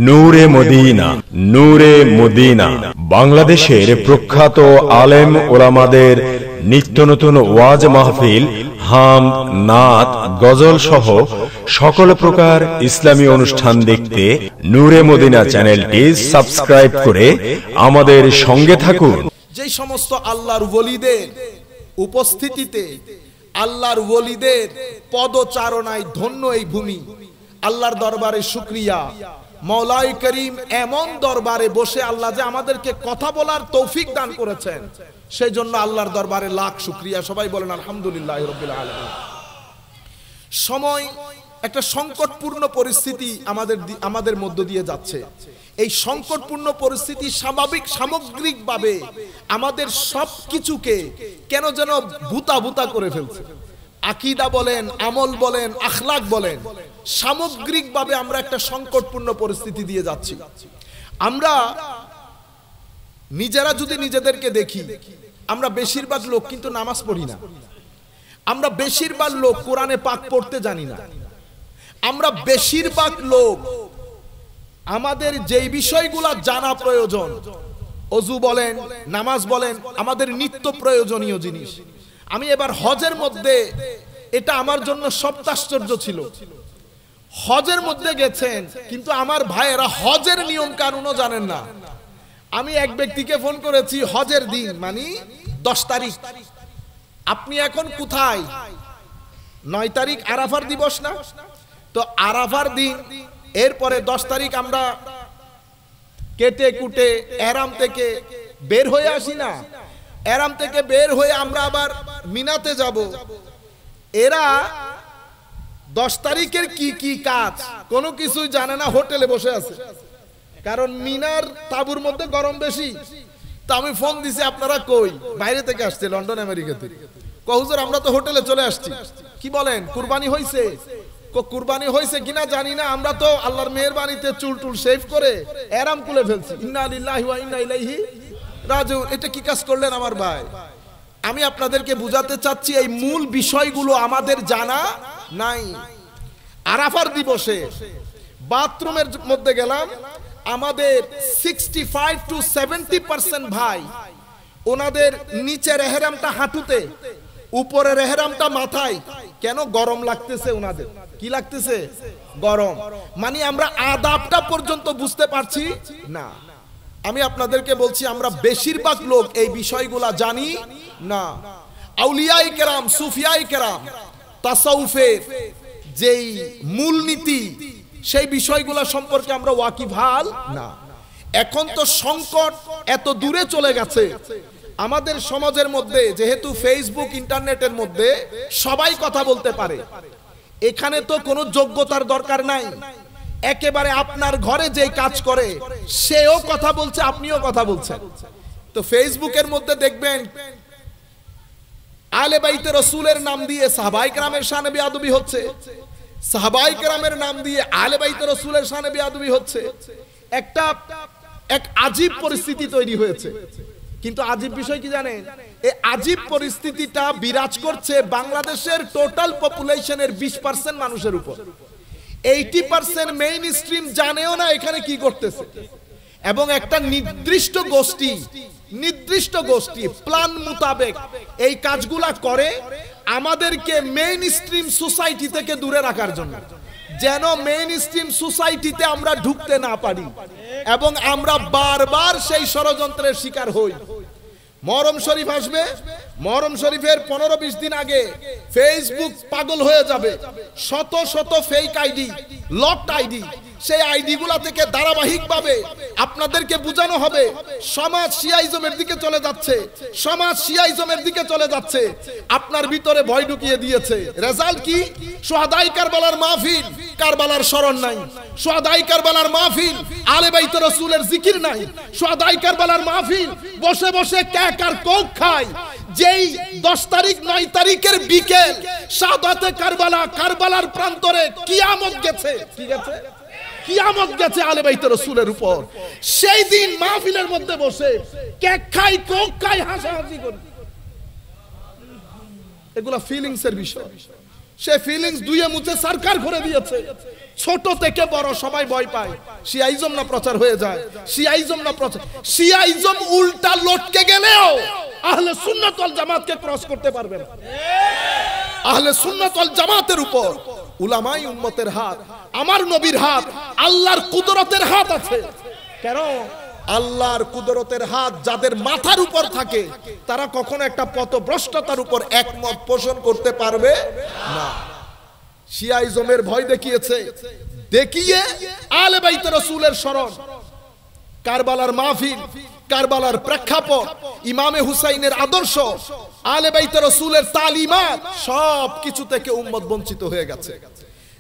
নূরে Medina. নূরে Medina বাংলাদেশের প্রখ্যাত আলেম ওলামাদের নিত্য নতুন ওয়াজ মাহফিল, হামদ, নাত, গজল সহ সকল প্রকার ইসলামী অনুষ্ঠান দেখতে নূরে মদিনা চ্যানেলটি সাবস্ক্রাইব করে আমাদের সঙ্গে থাকুন। যে সমস্ত আল্লাহর ওলিদের উপস্থিতিতে, আল্লাহর ওলিদের পদচারণায় ধন্য এই ভূমি, আল্লাহর দরবারে শুকরিয়া। মওলাই করিম এমন দরবারে বসে আল্লাহ যে আমাদেরকে কথা বলার তৌফিক দান করেছেন, সেই জন্য আল্লাহর দরবারে লাখ শুকরিয়া। সবাই বলেন আলহামদুলিল্লাহ রাব্বিল আলামিন। সময় একটা সংকটপূর্ণ পরিস্থিতি আমাদের মধ্য দিয়ে যাচ্ছে। এই সংকটপূর্ণ পরিস্থিতি সামগ্রিকভাবে আমাদের সবকিছুকে কেন যেন ভুতা ভুতা করে ফেলছে। আকীদা বলেন, আমল বলেন, আখলাক বলেন, সামগ্রিকভাবে আমরা একটা সংকটপূর্ণ পরিস্থিতি দিয়ে যাচ্ছি। আমরা নিজেরা যদি নিজেদেরকে দেখি, আমরা বেশিরভাগ লোক কিন্তু নামাজ পড়ি না। আমরা বেশিরভাগ লোক কোরআনে পাক পড়তে জানি না। আমরা বেশিরভাগ লোক আমাদের যেই বিষয়গুলো জানা প্রয়োজন, ওযু বলেন, নামাজ বলেন, আমাদের নিত্য প্রয়োজনীয় জিনিস। আমি এবার হজের মধ্যে, এটা আমার জন্য সপ্তাশ্চর্য ছিল। হজের মধ্যে গেছেন কিন্তু আমার ভাইয়েরা হজের নিয়ম কানুনও জানেন না। আমি এক ব্যক্তিকে ফোন করেছি হজের দিন, মানে 10 তারিখ। আপনি এখন কোথায়? 9 তারিখ আরাফার দিবস না? তো আরাফার দিন, এরপরে 10 তারিখ আমরা কেটে কুটে এহরাম থেকে বের হয়ে আসি না? এহরাম থেকে বের হয়ে আমরা আবার মিনাতে যাব। এরা 10 তারিখের কি কি কাজ কোনো কিছুই জানে না, হোটেলে বসে আছে। কারণ মিনার তাঁবুর মধ্যে গরম বেশি। তো আমি ফোন দিছি, আপনারা কই? বাইরে থেকে আসছে, লন্ডন আমেরিকা থেকে। হুজুর আমরা তো হোটেলে চলে আসছি। কি বলেন, কুরবানি হইছে? কুরবানি হয়েছে কিনা জানি না, আমরা তো আল্লাহর মেহেরবানিতে চুল টুল শেভ করে এহরাম খুলে ফেলছি। ইন্না লিল্লাহি ওয়া ইন্না ইলাইহি রাজিউন। এটা কি কাজ করলেন আমার ভাই? আমি আপনাদেরকে বুঝাতে চাচ্ছি এই মূল বিষয়গুলো আমাদের জানা নাই। আরাফার দিবসে বাথরুমের মধ্যে গেলাম, আমাদের 65 to 70% ভাই ওনাদের নিচের এহরামটা হাঁটুতে, উপরের এহরামটা মাথায়। কেন? গরম লাগতেছে ওনাদের। কি লাগতেছে? গরম। মানে আমরা আদাবটা পর্যন্ত বুঝতে পারছি না। আমি আপনাদেরকে বলছি, আমরা বেশিরভাগ লোক এই বিষয়গুলা জানি না। আউলিয়ায়ে কেরাম, সুফিয়ায়ে কেরাম, তাসাউফের যেই মূলনীতি, সেই বিষয়গুলা সম্পর্কে আমরা ওয়াকিবহাল না। এখন তো সংকট এত দূরে চলে গেছে আমাদের সমাজের মধ্যে, যেহেতু ফেসবুক ইন্টারনেটের মধ্যে সবাই কথা বলতে পারে। এখানে তো কোনো যোগ্যতার দরকার নাই। একেবারে আপনার ঘরে যেই কাজ করে সেও কথা বলছে, আপনিও কথা বলছেন। তো ফেসবুকের মধ্যে দেখবেন আলে বাইতে রাসূলের নাম দিয়ে সাহাবায়ে কেরামের শানে বেয়াদবি হচ্ছে, সাহাবায়ে কেরামের নাম দিয়ে আলে বাইতে রাসূলের শানে বেয়াদবি হচ্ছে। এক আজীব পরিস্থিতি তৈরি হয়েছে। কিন্তু আজীব বিষয় কি জানেন? এই আজীব পরিস্থিতিটা বিরাজ করছে বাংলাদেশের টোটাল পপুলেশনের 20% মানুষের উপর। 80% মেইন স্ট্রিম জানেও না এখানে কি করতেছে। এবং একটা নির্দিষ্ট গোষ্ঠী প্ল্যান মোতাবেক এই কাজগুলা করে আমাদেরকে মেইন স্ট্রিম সোসাইটি থেকে দূরে রাখার জন্য, যেন মেইন স্ট্রিম সোসাইটিতে আমরা ঢুকতে না পারি এবং আমরা বারবার সেই ষড়যন্ত্রের শিকার হই। মুহররম শরীফ আসবে, মুহররম শরীফের 15-20 দিন আগে ফেসবুক পাগল হয়ে যাবে। শত শত ফেক আইডি, লকড আইডি, সেই আইডিগুলা থেকে ধারাবাহিকভাবে আপনাদেরকে বোঝানো হবে সমাজ শিয়াইজমের দিকে চলে যাচ্ছে, সমাজ শিয়াইজমের দিকে চলে যাচ্ছে। আপনার ভিতরে ভয় ঢুকিয়ে দিয়েছে। রেজাল্ট কি? শুহাদায়ে কারবালার মাহফিল, কারবালার স্মরণ নাই। শুহাদায়ে কারবালার মাহফিল, আলে বাইতে রাসূলের জিকির নাই। শুহাদায়ে কারবালার মাহফিল, বসে বসে কেক আর কোক খায়। যেই 10 তারিখ 9 তারিখের বিকেল শাহাদাতে কারবালা, কারবালার প্রান্তরে কিয়ামত গেছে। কি গেছে? কিয়ামত গেছে আলে বাইতে রাসূলের উপর। সেই দিন মাহফিলের মধ্যে বসে কেক খাই, কোক খাই, হাসাহাসি করি। এগুলা ফিলিংসের বিষয়। সে ফিলিংস দুইয়ে মুছে সরকার করে দিয়েছে। ছোট থেকে বড় সবাই ভয় পায়। শিয়াইজম না প্রচার হয়ে যায়, শিয়াইজম না প্রচার। শিয়াইজম উল্টা লটকে গেলেও আহলে সুন্নাত ওয়াল জামাতকে ক্রস করতে পারবে না। আহলে সুন্নাত ওয়াল জামাতের উপর উলামায়ে উম্মতের হাত, আমার নবীর হাত, আল্লাহর কুদরতের হাত আছে। কেন? আল্লাহর কুদরতের হাত যাদের মাথার উপর থাকে তারা কখনো একটা পথভ্রষ্টতার উপর একমত পোষণ করতে পারবে না। শিয়াইজমের ভয় দেখিয়েছে, দেখিয়ে আলে বাইতে রাসূলের শরণ, কারবালার মাহফিল, কারবালার প্রেক্ষাপট, ইমামে হুসাইনের আদর্শ, আলে বাইতে রাসূলের তালিমাত, সব কিছু থেকে উম্মত বঞ্চিত হয়ে গেছে।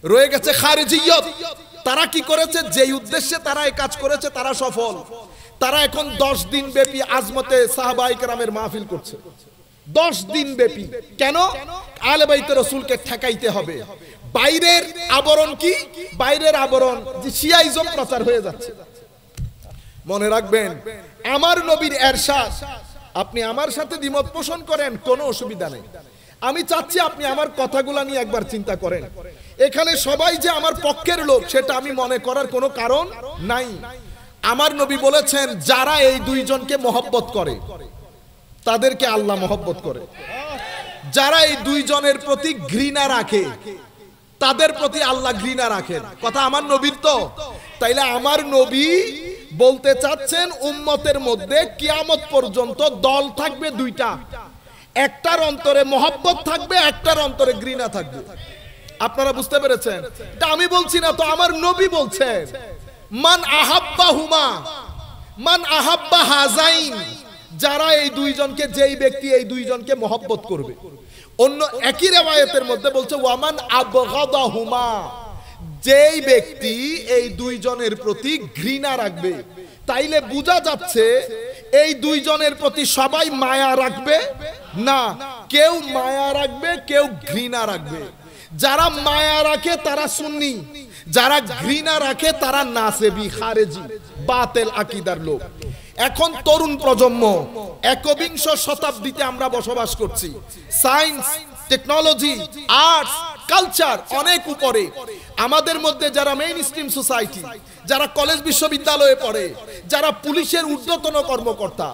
রয়ে গেছে খারিজিয়ত। তারা কি করেছে? যেই উদ্দেশ্যে তারা এই কাজ করেছে তারা সফল। তারা এখন 10 দিন ব্যাপী আজমতে সাহাবায়ে কেরামের মাহফিল করছে, 10 দিন ব্যাপী। কেন? আলে বাইতে রাসূলকে ঠেকাইতে হবে। বাইরের আবরণ কি? বাইরের আবরণ যে শিয়াইজম প্রচার হয়ে যাচ্ছে। মনে রাখবেন, আমার নবীর এরশাদ, আপনি আমার সাথে দ্বিমত পোষণ করেন, কোনো অসুবিধা নেই। আমি চাচ্ছি আপনি আমার কথাগুলো নিয়ে একবার চিন্তা করেন। এখানে সবাই যে আমার পক্ষের লোক সেটা আমি মনে করার কোনো কারণ নাই। আমার নবী বলেছেন, যারা এই দুইজনকে মহব্বত করে তাদেরকে আল্লাহ মহব্বত করে। যারা এই দুইজনের প্রতি ঘৃণা রাখে তাদের প্রতি আল্লাহ ঘৃণা রাখেন। কথা আমার নবীর তো। তাইলে আমার নবী বলতে চাচ্ছেন, উম্মতের মধ্যে কিয়ামত পর্যন্ত দল থাকবে দুইটা। একটার অন্তরে মহব্বত থাকবে, একটার অন্তরে ঘৃণা থাকবে। আপনারা বুঝতে পেরেছেন? এটা আমি বলছি না তো, আমার নবী বলছেন, মান আহাব্বাহুমা মান আহাব্বা হাজাইন, যারা এই দুইজনকে, যেই ব্যক্তি এই দুইজনকে মহব্বত করবে। অন্য একই রিওয়ায়াতের মধ্যে বলছে ওয়ামান আবগাদাহুমা, যেই ব্যক্তি এই দুইজনের প্রতি ঘৃণা রাখবে। তাইলে বোঝা যাচ্ছে এই দুইজনের প্রতি সবাই মায়া রাখবে না, কেউ মায়া রাখবে, কেউ ঘৃণা রাখবে। যারা মায়া রাখে তারা সুন্নি, যারা ঘৃণা রাখে তারা নাসেবি, খারেজি, বাতিল আকীদার লোক। এখন তরুণ প্রজন্ম, একবিংশ শতাব্দীতে আমরা বসবাস করছি। সায়েন্স, টেকনোলজি, আর্টস, কালচার অনেক উপরে। আমাদের মধ্যে যারা মেইন স্ট্রিম সোসাইটি, যারা কলেজ বিশ্ববিদ্যালয়ে পড়ে, যারা পুলিশের ঊর্ধ্বতন কর্মকর্তা,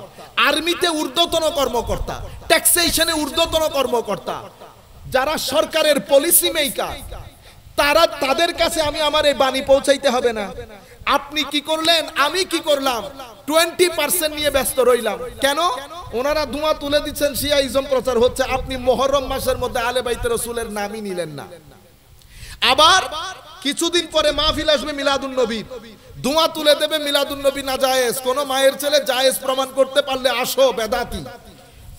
আর্মিতে ঊর্ধ্বতন কর্মকর্তা, ট্যাক্সেশনে ঊর্ধ্বতন কর্মকর্তা, যারা সরকারের পলিসি মেকার, তারা, তাদের কাছে আমি আমার এই বাণী পৌঁছাইতে হবে না। আপনি কি করলেন, আমি কি করলাম, 20% নিয়ে ব্যস্ত রইলাম। কেন? ওনারা ধোঁয়া তুলে দিচ্ছেন, শিয়াইজম প্রচার হচ্ছে, আপনি মুহররম মাসের মধ্যে আলে বাইতে রাসূলের নামই নিলেন না। আবার কিছুদিন পরে মাহফিল আসবে মিলাদুন নবী, ধোঁয়া তুলে দেবে মিলাদুন নবী না জায়েজ। কোন মায়ের ছেলে জায়েজ প্রমাণ করতে পারলে আসো, বেদাতি।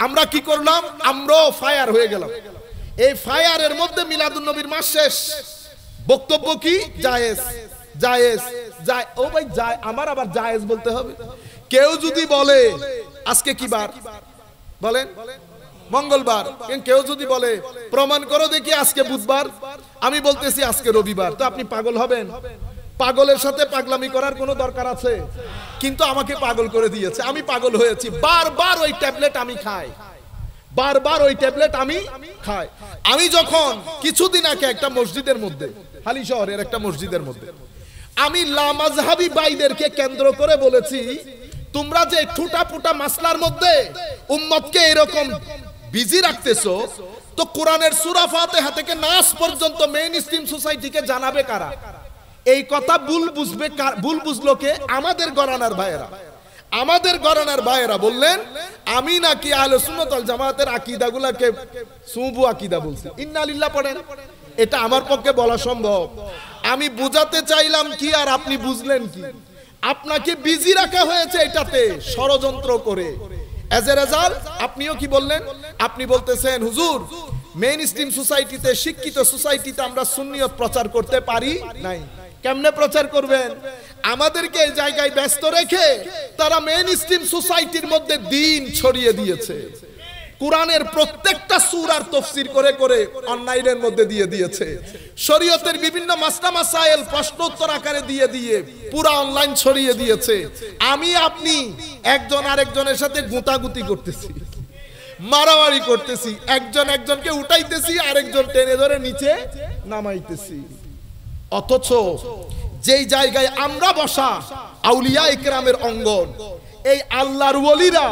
আমরা কি করলাম? আমরাও ফায়ার হয়ে গেলাম। এই ফায়ারের মধ্যে মিলাদুন নবীর মাস শেষ, বক্তব্য কি? জায়েজ, জায়েজ, যায়। ও ভাই, যায়, আমার আবার জায়েজ বলতে হবে? কেউ যদি বলে আজকে কি বার, বলেন মঙ্গলবার, কেউ যদি বলে প্রমাণ করো দেখি আজকে বুধবার, আমি বলতেছি আজকে রবিবার, তো আপনি পাগল হবেন? পাগলের সাথে পাগলামি করার কোনো দরকার আছে? কিন্তু আমাকে পাগল করে দিয়েছে, আমি পাগল হয়েছি। বারবার ওই ট্যাবলেট আমি খাই, বারবার ওই ট্যাবলেট আমি খাই। আমি যখন কিছুদিন আগে একটা মসজিদের মধ্যে, হালি শহরের একটা মসজিদের মধ্যে, আমি লামাজহাবি ভাইদেরকে কেন্দ্র করে বলেছি, তোমরা যে ঠুটা ফুটা মাসলার মধ্যে উম্মতকে এরকম বিজি রাখতেছো, তো কোরআনের সূরা ফাতিহা থেকে নাস পর্যন্ত মেইন স্ট্রিম সোসাইটিকে জানাবে কারা? এই কথা ভুল বুঝবে, ভুল বুঝলো কে? আমাদের ঘরানার ভাইয়েরা। আমাদের ঘরানার ভাইয়েরা বললেন, আমি নাকি আহলে সুন্নাত ওয়াল জামাতের আকীদাগুলোকে সুবু আকীদা বলছি। ইন্না লিল্লাহ পড়েন, এটা আমার পক্ষে বলা সম্ভব? আমি বুঝাতে চাইলাম কি, আর আপনি বুঝলেন কি? আপনাকে বিজি রাখা হয়েছে এটাতে, ষড়যন্ত্র করে। এজ এ রেজাল্ট আপনিও কি বললেন? আপনি বলতেছেন, হুজুর মেইন স্ট্রিম সোসাইটিতে, শিক্ষিত সোসাইটিতে আমরা সুন্নিয়ত প্রচার করতে পারি নাই। কেমনে প্রচার করবেন? আমাদেরকে এই জায়গায় ব্যস্ত রেখে তারা মেইন স্ট্রিম সোসাইটির মধ্যে দ্বীন ছড়িয়ে দিয়েছে। কুরআনের প্রত্যেকটা সূরার তাফসীর করে করে অনলাইনের মধ্যে দিয়ে দিয়েছে। শরীয়তের বিভিন্ন মাসলা মাসাইল প্রশ্ন উত্তর আকারে দিয়ে দিয়ে পুরো অনলাইন ছড়িয়ে দিয়েছে। আমি আপনি একজন আরেকজনের সাথে গুতাগুতি করতেছি। মারামারি করতেছি, একজন একজনকে উঠাইতেছি, আরেকজন টেনে ধরে নিচে নামাইতেছি। অথচ যেই জায়গায় আমরা বসা আউলিয়া ইকরামের অঙ্গন, এই আল্লাহর ওলিরা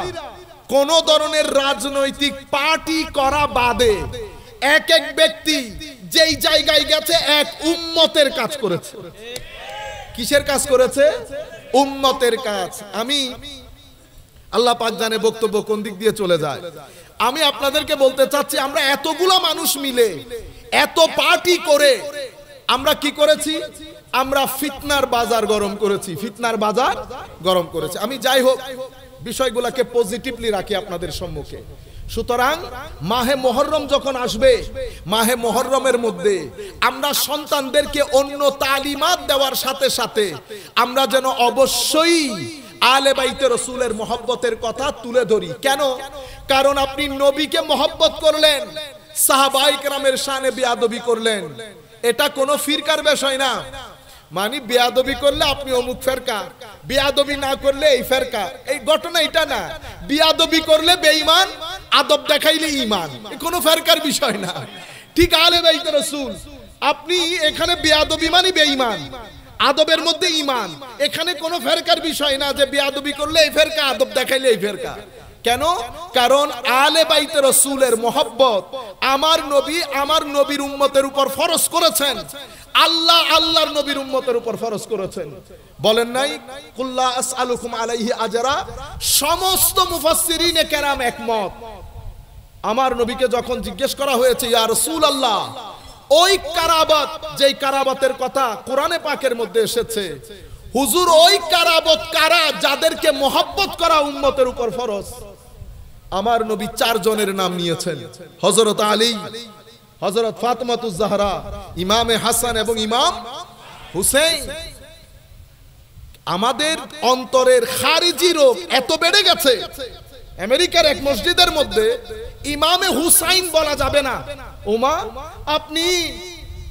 কোন ধরনের রাজনৈতিক পার্টি করা বাদে এক এক ব্যক্তি যেই জায়গায় গেছে এক উম্মতের কাজ করেছে। কিসের কাজ করেছে? উম্মতের কাজ। আমি আল্লাহ পাক জানে বক্তব্য কোন দিক দিয়ে চলে যায়। আমি আপনাদেরকে বলতে চাচ্ছি, আমরা এতগুলা মানুষ মিলে এত পার্টি করে আমরা কি করেছি? আমরা ফিতনার বাজার গরম করেছি, ফিতনার বাজার গরম করেছি। আমি যাই হোক বিষয়গুলোকে পজিটিভলি রাখি আপনাদের সম্মুখে। সুতরাং মাহে মুহররম যখন আসবে, মাহে মুহররমের মধ্যে আমরা সন্তানদেরকে অন্য তালিমাত দেওয়ার সাথে সাথে আমরা যেন অবশ্যই আলে বাইতে রাসূলের মহব্বতের কথা তুলে ধরি। কেন? কারণ আপনি নবীকে মহব্বত করলেন, সাহাবায়ে কেরামের শানে বেয়াদবি করলেন, এটা কোনো ফিরকার বিষয় না। মানে বেয়াদবি করলে আপনি অমুক ফেরকা, বেয়াদবি না করলে এই ফেরকা, এই ঘটনা এটা না। বেয়াদবি করলে বেঈমান, আদব দেখাইলে ঈমান, কোনো ফেরকার বিষয় না। ঠিক আলে বাইতে রাসূল, আপনি এখানে বেয়াদবি মানে বেঈমান, আদবের মধ্যে ঈমান, এখানে কোনো ফেরকার বিষয় না যে বেয়াদবি করলে এই ফেরকা, আদব দেখাইলে এই ফেরকা। কেন? কারণ আলে বাইতে রাসূলের মহব্বত আমার নবী আমার নবীর উম্মতের উপর ফরজ করেছেন, আল্লাহ আল্লাহর নবীর উম্মতের উপর ফরজ করেছেন। বলেন নাই কুল্লা আসআলুকুম আলাইহি আজরা? সমস্ত মুফাসসিরিনে কেরাম একমত। আমার নবীকে যখন জিজ্ঞেস করা হয়েছে, ইয়া রাসূলুল্লাহ, ওই কারাবাত, যেই কারাবাতের কথা কোরআনে পাকের মধ্যে এসেছে, হুজুর ওই কারাবত কারা যাদেরকে মহব্বত করা উম্মতের উপর ফরজ? আমার নবী 4 জনের নাম নিয়েছেন, হযরত আলী, হযরত ফাতেমাতুজ জাহরা, ইমামে হাসান এবং ইমাম হুসাইন। আমাদের অন্তরের খারিজি রোগ এত বেড়ে গেছে, আমেরিকার এক মসজিদের মধ্যে ইমামে হুসাইন বলা যাবে না। ওমা, আপনি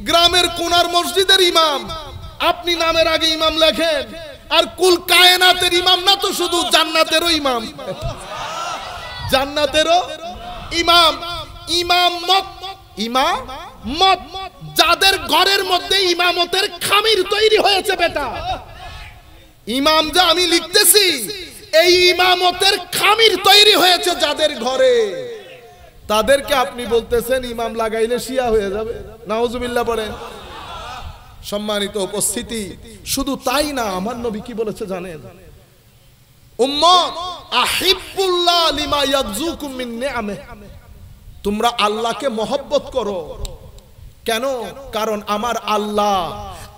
গ্রামের কোনার মসজিদের ইমাম, আপনি নামের আগে ইমাম লেখেন, আর কুল কায়নাতের ইমাম না তো শুধু জান্নাতেরও ইমাম, জান্নাতেরও ইমাম। ইমাম মত যাদের ঘরের মধ্যে ইমামতের খামির তৈরি হয়েছে, বেটা ইমাম যা আমি লিখতেছি, এই ইমামতের খামির তৈরি হয়েছে যাদের ঘরে, তাদেরকে আপনি বলতেছেন ইমাম লাগাইলে শিয়া হয়ে যাবে। নাউজুবিল্লাহ পড়েন। সম্মানিত উপস্থিতি, শুধু তাই না, আমার নবী কি বলেছে জানেন? উম্মত আহিব্বুল্লাহ লিমা ইয়াগজুকুম মিন নিআমিহি, তোমরা আল্লাহকে মহব্বত করো। কেন? কারণ আমার আল্লাহ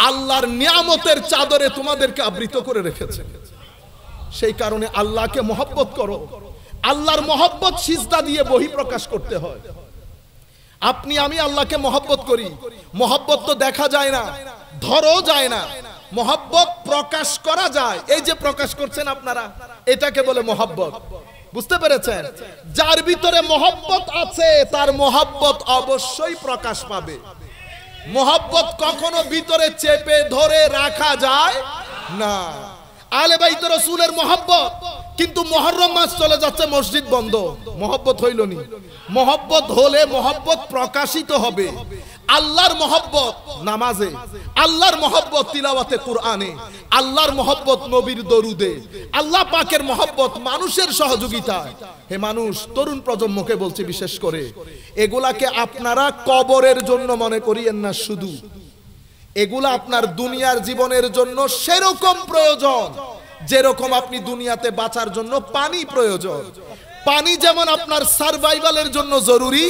আল্লাহর নিয়ামতের চাদরে তোমাদেরকে আবৃত করে রেখেছে, সেই কারণে আল্লাহকে মহব্বত করো। আল্লাহর মহব্বত সিজদা দিয়ে বহিঃপ্রকাশ করতে হয়। আপনি আমি আল্লাহকে মহব্বত করি, মহব্বত তো দেখা যায় না, ধরও যায় না, মহব্বত প্রকাশ করা যায়। এই যে প্রকাশ করছেন আপনারা, এটাকে বলে মহব্বত। বুঝতে পেরেছেন? যার ভিতরে মহব্বত আছে তার মহব্বত অবশ্যই প্রকাশ পাবে। মহব্বত কখনো ভিতরে চেপে ধরে রাখা যায় না। আলে বাইত রাসূলের মহব্বত, কিন্তু মুহররম মাস চলে যাচ্ছে, মসজিদ বন্ধ, মহব্বত হইল নি। মহব্বত হলে মহব্বত প্রকাশিত হবে। আল্লাহর মহব্বত নামাজে, আল্লাহর মহব্বত তিলাওয়াতে কুরআনে, আল্লাহর মহব্বত নবীর দরুদে, আল্লাহ পাকের মহব্বত মানুষের সহযোগিতায়। হে মানুষ, তরুণ প্রজন্মকে বলছি বিশেষ করে, এগুলাকে আপনারা কবরের জন্য মনে করিয়েন না শুধু, এগুলা আপনার দুনিয়ার জীবনের জন্য সেরকম প্রয়োজন যেরকম আপনি দুনিয়াতে বাঁচার জন্য পানি প্রয়োজন। পানি যেমন আপনার সারভাইভালের জন্য জরুরি,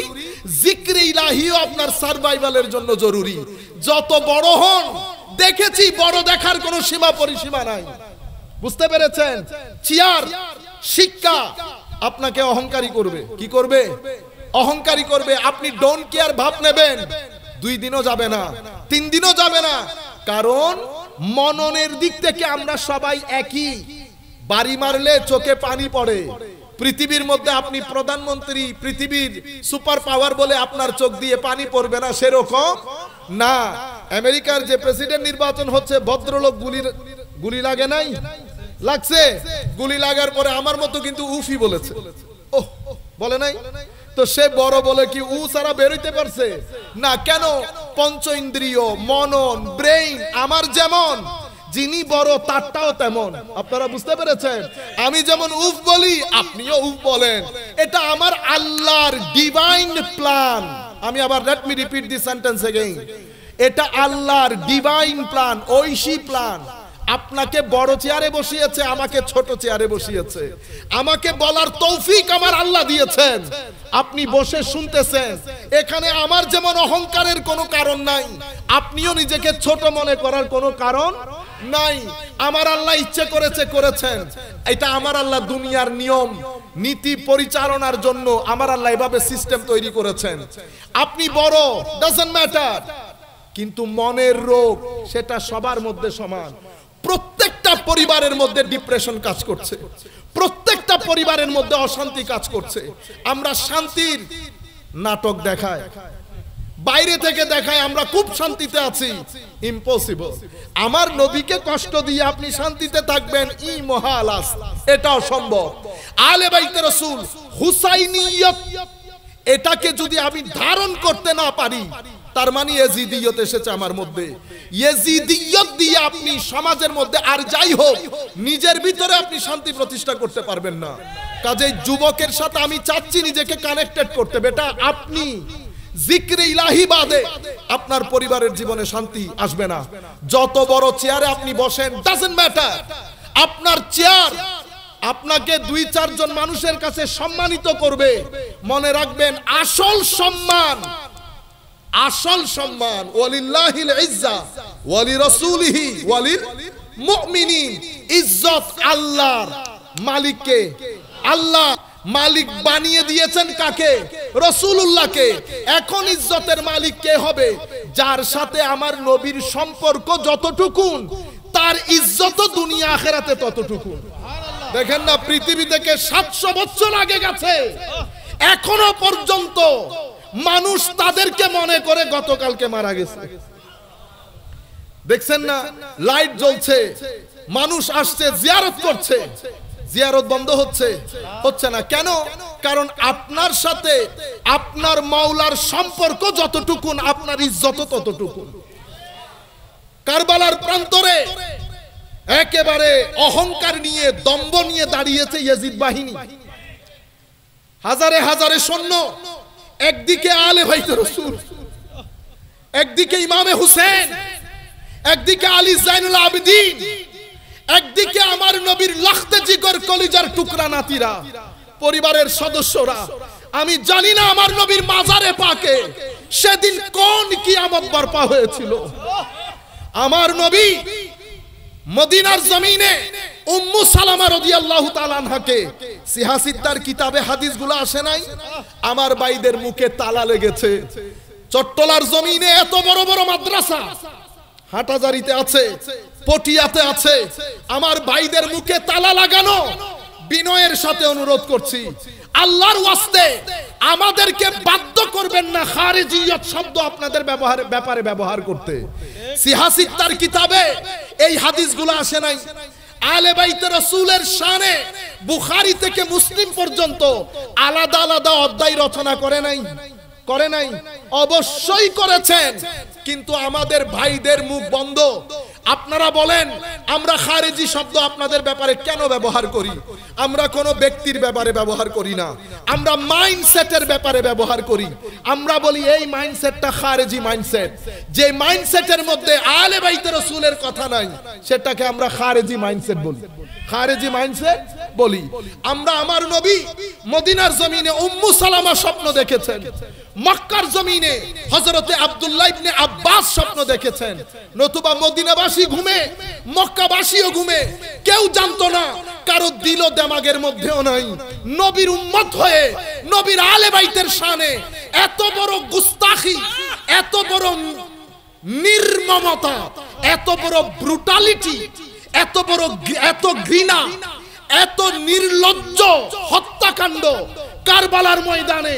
জিক্রে ইলাহিও আপনার সারভাইভালের জন্য জরুরি। যত বড় হন, দেখেছি বড় দেখার কোনো সীমা পরিসীমা নাই। বুঝতে পেরেছেন? চেয়ার, শিক্ষা আপনাকে অহংকারী করবে। কি করবে? অহংকারী করবে। আপনি ডোন্ট কেয়ার ভাব নেবেন, 2 দিনও যাবে না, 3 দিনও যাবে না। কারণ মননের দিক থেকে আমরা সবাই একই। বাড়ি মারলে চোখে পানি পড়ে। পৃথিবীর মধ্যে আপনি প্রধানমন্ত্রী, পৃথিবীর সুপার পাওয়ার বলে আপনার চোখ দিয়ে পানি পড়বে না, সেরকম না। আমেরিকার যে প্রেসিডেন্ট নির্বাচন হচ্ছে, ভদ্রলোক গুলি লাগে নাই, লাগছে। গুলি লাগার পরে আমার মতো কিন্তু উফি বলেছে। ওহ, বলে নাই? তো সে বড় বলে কি উ সারা বেরোইতে পারছে না? কেন? পঞ্চ ইন্দ্রিয়, মনন, ব্রেইন আমার যেমন, যিনি বড় তারটাও তেমন। আপনারা বুঝতে পেরেছেন? আমি যেমন উফ বলি, আপনিও উফ বলেন। এটা আমার আল্লাহর ডিভাইন প্ল্যান। আমি আবার let me repeat this sentence again. এটা আল্লাহর ডিভাইন প্ল্যান, ঐশী প্ল্যান। আপনাকে বড় চেয়ারে বসিয়েছে, আমাকে ছোট চেয়ারে বসিয়েছে। আমাকে বলার তৌফিক আমার আল্লাহ দিয়েছেন, আপনি বসে শুনতেছেন। এখানে আমার যেমন অহংকারের কোনো কারণ নাই, আপনিও নিজেকে ছোট মনে করার কোনো কারণ নাই। আমার আল্লাহ ইচ্ছে করেছে করেছেন। এটা আমার আল্লাহ দুনিয়ার নিয়ম নীতি পরিচালনার জন্য আমার আল্লাহ এভাবে সিস্টেম তৈরি করেছেন। আপনি বড়, ডাজন্ট ম্যাটার, কিন্তু মনের রোগ সেটা সবার মধ্যে সমান। প্রত্যেকটা পরিবারের মধ্যে ডিপ্রেশন কাজ করছে, প্রত্যেকটা পরিবারের মধ্যে অশান্তি কাজ করছে। আমরা শান্তির নাটক দেখাই, বাইরে থেকে দেখায় আমরা খুব শান্তিতে আছি, ইম্পসিবল। আমার নবীকে কষ্ট দিয়ে আপনি শান্তিতে থাকবেন, ই মহালাস, এটা অসম্ভব। আলে বাইতে রাসূল হুসাইনিয়ত, এটাকে যদি আমি ধারণ করতে না পারি, তার মানে ইয়েজিদিয়ত এসেছে আমার মধ্যে। ইয়েজিদিয়ত দিয়ে আপনি সমাজের মধ্যে আর যাই হোক নিজের ভিতরে আপনি শান্তি প্রতিষ্ঠা করতে পারবেন না। কাজেই যুবকের সাথে আমি চাচ্ছি নিজেকে কানেক্টেড করতে। বেটা, আপনি জিক্রে ইলাহি বাদে আপনার পরিবারের জীবনে শান্তি আসবে না। যত বড় চেয়ারে আপনি বসেন, ডাজন্ট ম্যাটার। আপনার চেয়ার আপনাকে ২-৪ জন মানুষের কাছে সম্মানিত করবে। মনে রাখবেন, আসল সম্মান, আসল সম্মান ওয়ালিল্লাহিল ইজ্জা ওয়ালি রাসূলিহি ওয়ালিল মুমিনিন। ইজ্জত আল্লাহর, মালিককে। আল্লাহ মালিক বানিয়ে দিয়েছেন কাকে? রাসূলুল্লাহকে। এখন ইজ্জতের মালিক কে হবে? যার সাথে আমার নবীর সম্পর্ক যতটুকু, তার ইজ্জত দুনিয়া আখিরাতে ততটুকু। দেখেন না, পৃথিবী থেকে ৭০০ বছর আগে গেছে, এখনো পর্যন্ত মানুষ তাদেরকে মনে করে গতকালকে মারা গেছে। দেখছেন না, লাইট জ্বলছে, মানুষ আসছে, জিয়ারত করছে, জিয়ারত বন্ধ হচ্ছে না। কেন? কারণ আপনার সাথে আপনার মাওলার সম্পর্ক যতটুকু, আপনার ইজ্জত ততটুকু। কারবালার প্রান্তরে একেবারে অহংকার নিয়ে, দম্ভ নিয়ে দাঁড়িয়েছে ইয়াজিদ বাহিনী, হাজারে হাজারে সৈন্য। একদিকে আলে বাইতে রাসূল, একদিকে ইমামে হুসেন, একদিকে আলী জাইনুল আবেদিন, একদিকে আমার নবীর লাখতে জিগর কলিজার টুকরা নাতিরা, পরিবারের সদস্যরা। আমি জানি না আমার নবীর মাজারে পাকে সেদিন কোন কিয়ামত বর্পা হয়েছিল। আমার নবী মদিনার জমিনে উম্মু সালামা রাদিয়াল্লাহু তাআলা আনহাকে, সিহাসিদ্দার কিতাবে হাদিসগুলো আসে নাই? আমার ভাইদের মুখে তালা লেগেছে। চট্টলার জমিনে এত বড় বড় মাদ্রাসা, হাটাজারিতে আছে, পটিয়াতে আছে, আমার ভাইদের মুখে তালা লাগানো। বিনয়ের সাথে অনুরোধ করছি, আল্লাহর ওয়াস্তে আমাদেরকে বাধ্য করবেন না খারিজিয়ত শব্দ আপনাদের ব্যাপারে ব্যবহার করতে। সিহাসিদ্দার কিতাবে এই হাদিসগুলো আসে নাই। আলে বাইতে রাসূলের শানে বুখারী থেকে মুসলিম পর্যন্ত আলাদা আলাদা অধ্যায় রচনা করে নাই? অবশ্যই করেছেন, কিন্তু আমাদের ভাইদের মুখ বন্ধ। আপনারা বলেন আমরা খারেজি শব্দ আপনাদের ব্যাপারে কেন ব্যবহার করি? আমরা কোনো ব্যক্তির ব্যাপারে ব্যবহার করি না, আমরা মাইন্ডসেটের ব্যাপারে ব্যবহার করি। আমরা বলি এই মাইন্ডসেটটা খারেজি মাইন্ডসেট। যে মাইন্ডসেটের মধ্যে আলে বাইতে রাসূলের কথা নাই, সেটাকে আমরা খারেজি মাইন্ডসেট বলি। খারেজি মাইন্ডসেট বলি আমরা। আমার নবী মদিনার জমিনে উম্মু সালামা স্বপ্ন দেখেছেন, মক্কার জমিনে হযরতে আব্দুল্লাহ ইবনে আব্বাস স্বপ্ন দেখেছেন। নতুবা মদিনাবাসী ঘুমে, মক্কাবাসীও ঘুমে, কেউ জানতো না, কারো দিল দেমাগের মধ্যেও নাই। নবীর উম্মত হয়ে নবীর আলে বাইতের শানে এত বড় গুস্তাখি, এত বড় নির্মমতা, এত বড় ব্রুটালিটি, এত ঘৃণা, এত নির্লজ্জ হত্যাকাণ্ড কারবালার ময়দানে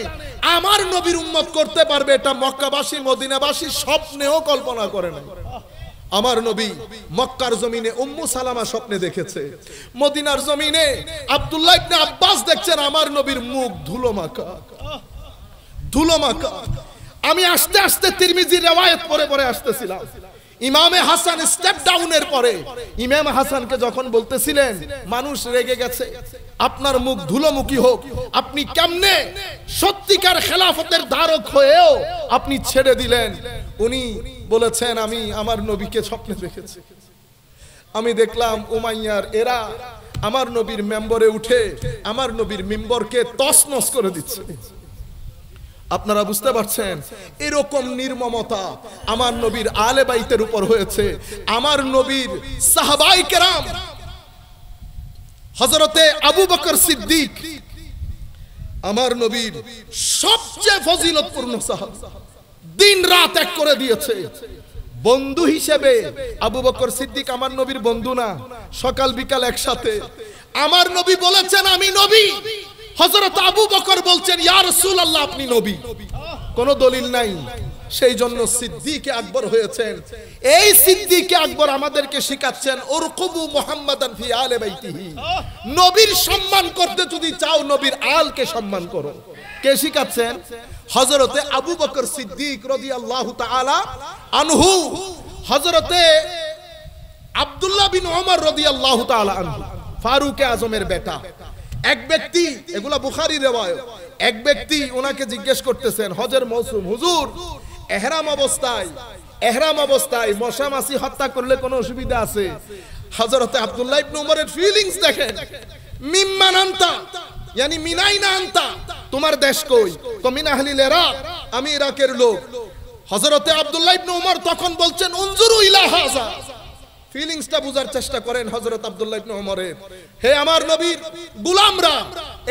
আমার নবীর উম্মত করতে পারবে, এটা মক্কাবাসী মদিনাবাসী স্বপ্নেও কল্পনা করে না। আমার নবী মক্কার জমিনে উম্মু সালামা স্বপ্নে দেখেছে, মদিনার জমিনে আব্দুল্লাহ ইবনে আব্বাস দেখছেন আমার নবীর মুখ ধুলো মাখা, ধুলো মাখা। আমি আস্তে আস্তে তিরমিজির রিওয়ায়াত পড়ে পড়ে আসতেছিলাম। ইমামে হাসান স্টেপ ডাউনের পরে ইমাম হাসানকে যখন বলতেছিলেন মানুষ রেগে গেছে, আপনার মুখ ধুলোমুখী হোক, আপনি কেমনে সত্যিকার খেলাফতের ধারক হয়েও আপনি ছেড়ে দিলেন? উনি বলেছেন আমি আমার নবীকে স্বপ্নে দেখেছি। আমি দেখলাম উমাইয়ার এরা আমার নবীর মেম্বরে উঠে আমার নবীর মিম্বরকে তছনছ করে দিচ্ছে। আপনারা বুঝতে পারছেন এরকম নির্মমতা আমার নবীর আলে বাইতের উপর হয়েছে। আমার নবীর সাহাবায়ে কেরাম হযরতে আবু বকর সিদ্দিক আমার নবীর সবচেয়ে ফজিলতপূর্ণ সাহাবী, দিন রাত এক করে দিয়েছে। বন্ধু হিসেবে আবু বকর সিদ্দিক আমার নবীর বন্ধু না, সকাল বিকাল একসাথে। আমার নবী বলেছেন আমি নবী, হযরত আবু বকর বলছেন ইয়া রাসূলুল্লাহ আপনি নবী। কোন দলিল নাই, সেই জন্য সিদ্দিক আকবর হয়েছেন। এই সিদ্দিক আকবর আমাদেরকে শিখাচ্ছেন উরকুবু মুহাম্মাদান ফি আলে বাইতিহি, নবীর সম্মান করতে যদি চাও নবীর আলকে সম্মান করো। কে শিখাচ্ছেন? হযরতে আবু বকর সিদ্দিক রাদিয়াল্লাহু তাআলা আনহু, হযরতে আব্দুল্লাহ বিন ওমর রাদিয়াল্লাহু তাআলা আনহু, ফারুক আজমের বেটা। এক ব্যক্তি, এগুলা বুখারী রিওয়ায়াত, এক ব্যক্তি ওনাকে জিজ্ঞেস করতেছেন হজের মৌসুম, হুজুর এহরাম অবস্থায় মশা মাছি হত্যা করলে কোনো অসুবিধা আছে? হযরতে আব্দুল্লাহ ইবনে ওমরের ফিলিংস দেখেন, মিম্মান আনতা ইয়ানি মিনাইনা আনতা, তোমার দেশ কই? তো মিন আহলিল ইরাক, আমি ইরাকের লোক। হযরতে আব্দুল্লাহ ইবনে ওমর তখন বলছেন উনজুরু ইলা হাযা, ফিলিংসটা বুঝার চেষ্টা করেন হযরত আব্দুল্লাহ ইবনে ওমরের। হে আমার নবীর গোলামরা,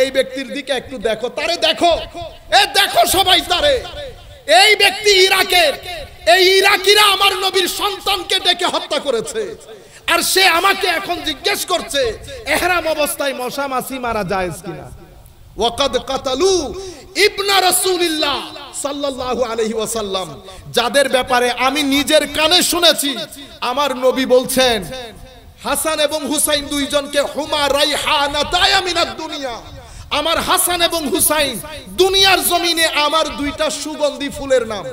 এই ব্যক্তির দিকে একটু দেখো, তারে দেখো, এ দেখো সবাই তারে। এই ব্যক্তি ইরাকের, এই ইরাকিরা আমার নবীর সন্তানকে ডেকে হত্যা করেছে, আর সে আমাকে এখন জিজ্ঞেস করছে ইহরাম অবস্থায় মশা মাছি মারা জায়েজ কিনা। ওয়াকাদ কাতালু ইবনা রাসূলিল্লাহ সাল্লাল্লাহু আলাইহি ওয়াসাল্লাম, যাদের ব্যাপারে আমি নিজের কানে শুনেছি আমার নবী বলছেন হাসান এবং হুসাইন দুইজনকে হুমা রাইহানাতায়া মিনাদ দুনিয়া, আমার হাসান এবং হুসাইন দুনিয়ার জমিনে আমার দুইটা সুগন্ধি ফুলের নাম।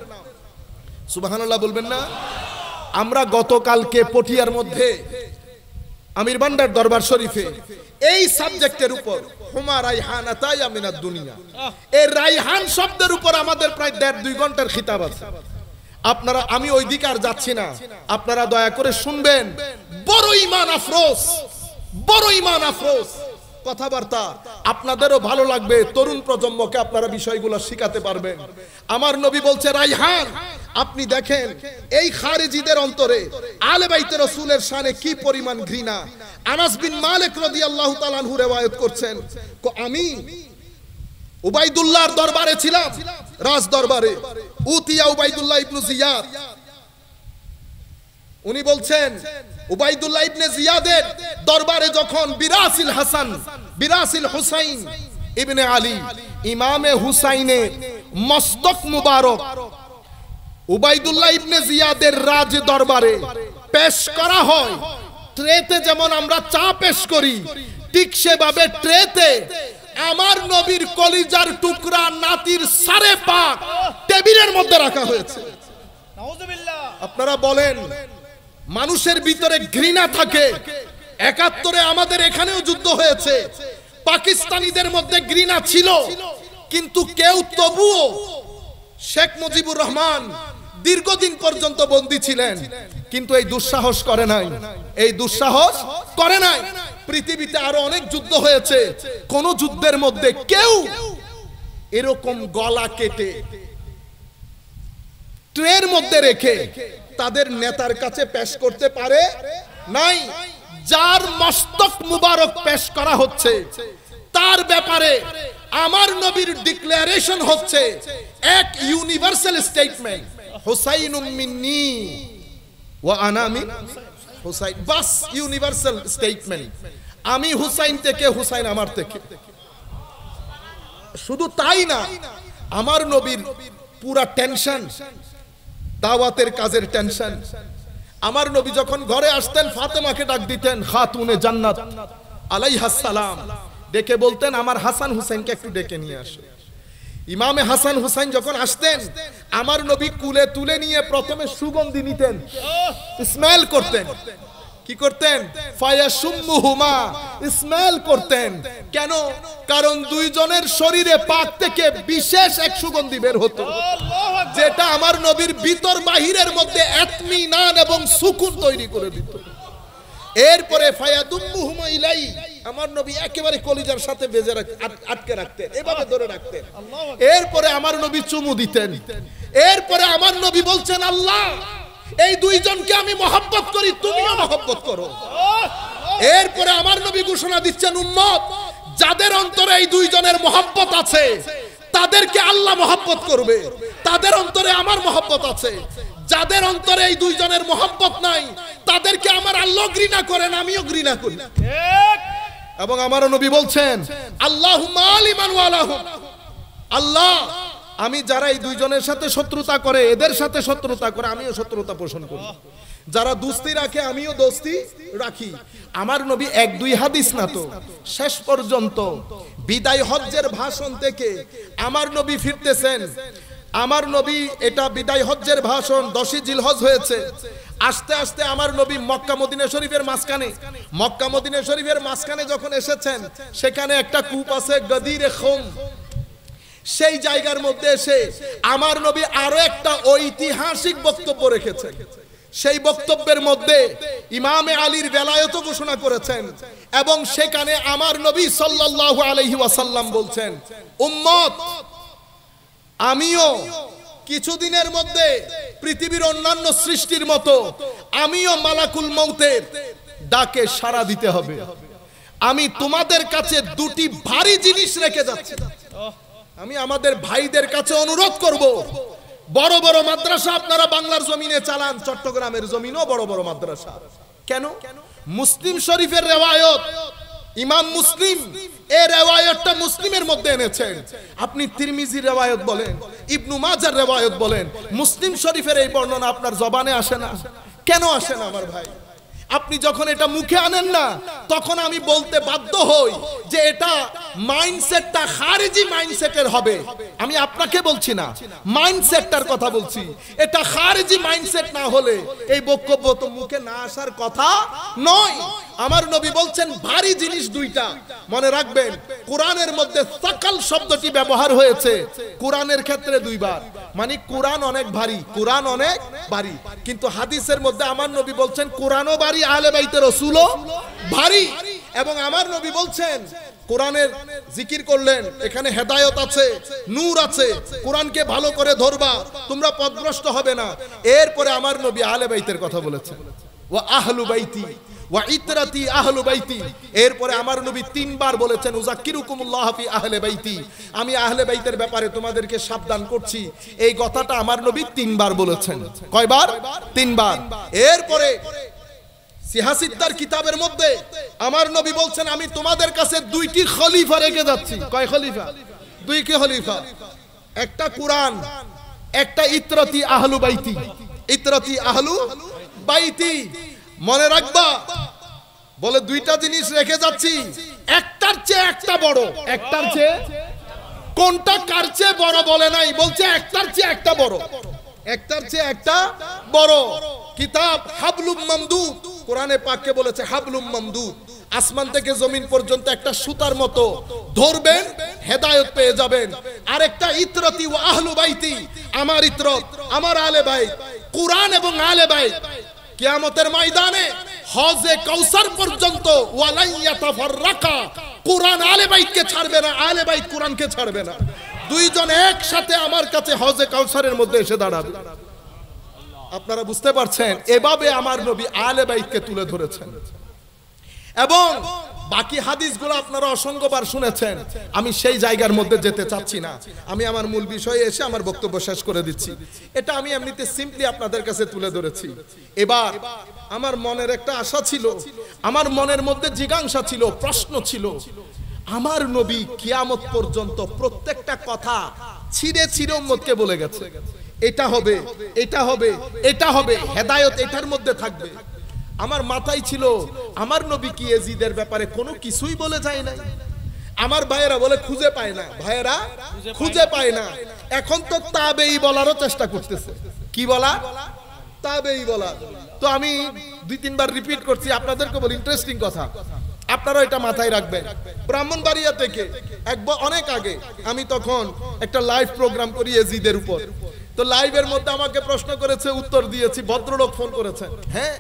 সুবহানাল্লাহ বলবেন না? আমরা গতকালকে পটিয়ার মধ্যে আমির বান্ডার দরবার শরীফে এই সাবজেক্টের উপর হুমা রাইহানাতায়া মিনাদ দুনিয়া, এই রাইহান শব্দের উপর আমাদের প্রায় 1.5-2 ঘন্টার খিতাব আছে। আপনারা, আমি ওই দিকে আর যাচ্ছি না, আপনারা দয়া করে শুনবেন। বড় ঈমান আফরোজ, বড় ঈমান আফরোজ কথাবার্তা, আপনাদেরও ভালো লাগবে, তরুণ প্রজন্মকে আপনারা বিষয়গুলো শিখাতে পারবেন। আমার নবী বলছে রাইহান। আপনি দেখেন এই খারিজিদের অন্তরে আলে বাইতে রাসূলের শানে কি পরিমাণ ঘৃণা। আনাস বিন মালিক রাদিয়াল্লাহু তাআলা আনহু riwayat করছেন, আমি উবাইদুল্লাহর দরবারে ছিলাম, রাজ দরবারে। উতিয়া উবাইদুল্লাহ ইবনে জিয়াদ, উনি বলছেন উবাইদুল্লাহ ইবনে জিয়াদের দরবারে যখন বিরাসিল হাসান বিরাসিল হুসাইন ইবনে আলী, ইমামে হুসাইনের মস্তক মুবারক উবাইদুল্লাহ ইবনে জিয়াদের রাজ দরবারে পেশ করা হয়, ট্রেতে যেমন আমরা চা পেশ করি ঠিক সেভাবে ট্রেতে আমার নবীর কলিজার টুকরা নাতির সারে পাক টেবিলের মধ্যে রাখা হয়েছে। নাউজুবিল্লাহ। আপনারা বলেন মানুষের ভিতরে ঘৃণা থাকে। ৭১-এ আমাদের এখানেও যুদ্ধ হয়েছে, পাকিস্তানিদের মধ্যে ঘৃণা ছিল, কিন্তু কেউ তবুও, শেখ মুজিবুর রহমান দীর্ঘদিন পর্যন্ত বন্দী ছিলেন, কিন্তু এই দুঃসাহস করে নাই, এই দুঃসাহস করে নাই। পৃথিবীতে আরো অনেক যুদ্ধ হয়েছে, কোন যুদ্ধের মধ্যে কেউ এরকম গলা কেটে ট্রের মধ্যে রেখে তাদের নেতার কাছে পেশ করতে পারে নাই। যার মস্তক মুবারক পেশ করা হচ্ছে তার ব্যাপারে আমার নবীর ডিক্লারেশন হচ্ছে এক ইউনিভার্সাল স্টেটমেন্ট, হুসাইনুম মিন্নি ওয়া আনা মিন হুসাইন, বাস ইউনিভার্সাল স্টেটমেন্ট। আমি হুসাইন থেকে, হুসাইন আমার থেকে। শুধু তাই না, আমার নবীর পুরা টেনশন, দাওয়াতের কাজের টেনশন, আমার নবী যখন ঘরে আসতেন ফাতেমাকে ডাক দিতেন খাতুনে জান্নাত আলাইহাস সালাম, ডেকে বলতেন আমার হাসান হুসাইনকে একটু ডেকে নিয়ে আসো। ইমামে হাসান হুসাইন যখন আসতেন আমার নবী কুলে তুলে নিয়ে প্রথমে সুগন্ধি নিতেন, স্মেল করতেন। কি করতেন? ফায়াসুম্মুহুমা, স্মেল করতেন। কেন? কারণ দুইজনের শরীরে পাক থেকে বিশেষ এক সুগন্ধি বের হতো, যেটা আমার নবীর ভিতর বাহিরের মধ্যে ইতমিনান এবং সুকুন তৈরি করে দিত। এরপরে ফায়াদুম্মুহুমা ইলাই, আমার নবী একেবারে কলিজার সাথে বেজে আটকে রাখতেন, এভাবে ধরে রাখতেন। এরপরে আমার নবী চুমু দিতেন। এরপরে আমার নবী বলছেন আল্লাহ এই দুইজনকে আমি মহব্বত করি, তুমিও মহব্বত করো। এরপরে আমার নবী ঘোষণা দিচ্ছেন উম্মত যাদের অন্তরে এই দুইজনের মহব্বত আছে তাদেরকে আল্লাহ মহব্বত করবে, তাদের অন্তরে আমার মহব্বত আছে। যাদের অন্তরে এই দুইজনের মহব্বত নাই তাদেরকে আমার আল্লাহ ঘৃণা করেন, আমিও ঘৃণা করি। এবং আমার নবী বলছেন আল্লাহুম্মা আলিমান ওয়ালাহুম, আল্লাহ আমি যারা এই দুইজনের সাথে শত্রুতা করে এদের সাথে শত্রুতা করে আমিও শত্রুতা পোষণ করি, যারা দোস্তি রাখে আমিও দোস্তি রাখি। আমার নবী এক দুই হাদিস না তো, শেষ পর্যন্ত বিদায় হজ্জের ভাষণ থেকে আমার নবী ফিরতেছেন। আমার নবী, এটা বিদায় হজ্জের ভাষণ, 10ই জিলহজ হয়েছে। আস্তে আস্তে আমার নবী মক্কা মদিনা শরীফের মাঝখানে, মক্কা মদিনা শরীফের মাঝখানে যখন এসেছেন সেখানে একটা কূপ আছে গদিরে খুম, সেই জায়গার মধ্যে এসে আমার নবী আরো একটা ঐতিহাসিক বক্তব্য রেখেছেন। সেই বক্তব্যের মধ্যে ইমামে আলীর বেলায়েত ঘোষণা করেছেন এবং সেখানে আমার নবী সাল্লাল্লাহু আলাইহি ওয়াসাল্লাম বলছেন উম্মত আমিও কিছুদিনের মধ্যে পৃথিবীর অন্যান্য সৃষ্টির মতো আমিও মালাকুল মউতের ডাকে সাড়া দিতে হবে। আমি তোমাদের কাছে দুটি ভারী জিনিস রেখে যাচ্ছি। আমি আমাদের ভাইদের কাছে অনুরোধ করব, বড় বড় মাদ্রাসা আপনারা বাংলার জমিনে চালান, চট্টগ্রামের জমিনও বড় বড় মাদ্রাসা। কেন? মুসলিম শরীফের রিওয়ায়াত, ইমাম মুসলিম এই রিওয়ায়াতটা মুসলিমের মধ্যে এনেছেন। আপনি তিরমিজির রিওয়ায়াত বলেন, ইবনু মাজার রিওয়ায়াত বলেন, মুসলিম শরীফের এই বর্ণনা আপনার জবানে আসে না। কেন আসে না আমার ভাই? আপনি যখন এটা মুখে আনেন না তখন আমি বলতে বাধ্য হই যে এটা মাইন্ডসেটটা খারিজি মাইন্ডসেটের হবে। আমি আপনাকে বলছি না, মাইন্ডসেটটার কথা বলছি। এটা খারিজি মাইন্ডসেট না হলে এই বক্তব্য তো মুখে না আসার কথা নয়। আমার নবী বলছেন ভারী জিনিস দুইটা। মনে রাখবেন কোরআনের মধ্যে সাকাল শব্দটি ব্যবহার হয়েছে কোরআনের ক্ষেত্রে দুইবার, মানে কোরআন অনেক ভারী, কোরআন অনেক ভারী। কিন্তু হাদিসের মধ্যে আমার নবী বলছেন কোরআনও ভারী, আহলে বাইতে রাসূলও ভারী। এবং আমার নবী বলছেন কোরআনের জিকির করলেন, এখানে হেদায়েত আছে, নূর আছে, কোরআনকে ভালো করে ধরবা, তোমরা পথভ্রষ্ট হবে না। এরপরে আমার নবী আহলে বাইতের কথা বলেছেন, ওয়া আহলু বাইতি ওয়া ইতরাতি আহলু বাইতি। এরপরে আমার নবী তিনবার বলেছেন উযাক্কিরুকুমুল্লাহ ফি আহলে বাইতি, আমি আহলে বাইতের ব্যাপারে তোমাদেরকে সাবধান করছি। এই কথাটা আমার নবী তিনবার বলেছেন। কয়বার? তিনবার। এরপরে সিহাসিত্তার কিতাবের মধ্যে আমার নবী বলছেন আমি তোমাদের কাছে দুইটি খলিফা রেখে যাচ্ছি। কয় খলিফা? দুইটি খলিফা, একটা কোরআন, একটা ইতরাতি আহলু বাইতি। ইতরাতি আহলু বাইতি, মনে রাখবা। বলে দুইটা জিনিস রেখে যাচ্ছি, একটার চেয়ে একটা বড়। একটার চেয়ে, কোনটা কার চেয়ে বড় বলে নাই, বলছে একটার চেয়ে একটা বড়, একটার চেয়ে একটা বড় কিতাব হাবলুম মামদুদ। কোরআনে পাককে বলেছে হাবলুম মামদুদ, আসমান থেকে জমিন পর্যন্ত একটা সুতার মতো ধরবেন হেদায়েত পেয়ে যাবেন। আরেকটা ইতরাতি ওয়া আহলু বাইতি, আমার ইতরত, আমার আহলে বাইত, কোরআন এবং আহলে বাইত। কিয়ামতের ময়দানে হজে কাউসার পর্যন্ত ওয়ালাই ইয়াতাফাররাকা, কোরআন আহলে বাইতকে ছাড়বে না, আহলে বাইত কোরআনকে ছাড়বে না। দুইজন একসাথে আমার কাছে হজে কাউসারের মধ্যে এসে দাঁড়াবে। আপনারা বুঝতে পারছেন? এভাবে আমার নবী আহলে বাইতকে তুলে ধরেছেন। এবং বাকি হাদিসগুলো আপনারা অসংখ্যবার শুনেছেন, আমি সেই জায়গার মধ্যে যেতে চাচ্ছি না। আমি আমার মূল বিষয়ে এসে আমার বক্তব্য শেষ করে দিচ্ছি। এটা আমি এমনিতে সিম্পলি আপনাদের কাছে তুলে ধরেছি। এবার আমার মনের একটা আশা ছিল, আমার মনের মধ্যে জিজ্ঞাসা ছিল, প্রশ্ন ছিল, আমার নবী কিয়ামত পর্যন্ত প্রত্যেকটা কথা ছিঁড়ে ছিঁড়ে উম্মতকে বলে গেছে। এটা হবে, এটা হবে, এটা হবে, হেদায়েত এটার মধ্যে থাকবে। আমার মাথায় ছিল আমার নবী কি ইয়াজিদের ব্যাপারে কোনো কিছুই বলে যায় না। আমার ভাইয়েরা বলে খুঁজে পায় না, ভাইয়েরা খুঁজে পায় না। এখন তো তাবেই বলারও চেষ্টা করতেছে। কি বলা? তাবেই বলা। তো আমি 2-3 বার রিপিট করছি, আপনাদেরকে বলি ইন্টারেস্টিং কথা, আপনারা এটা মাথায় রাখবেন। ব্রাহ্মণবাড়িয়া থেকে অনেক আগে আমি তখন একটা লাইভ প্রোগ্রাম করি ইয়াজিদের উপর। তো লাইভের মধ্যে আমাকে প্রশ্ন করেছে, উত্তর দিয়েছি। ভদ্রলোক ফোন করেছেন, হ্যাঁ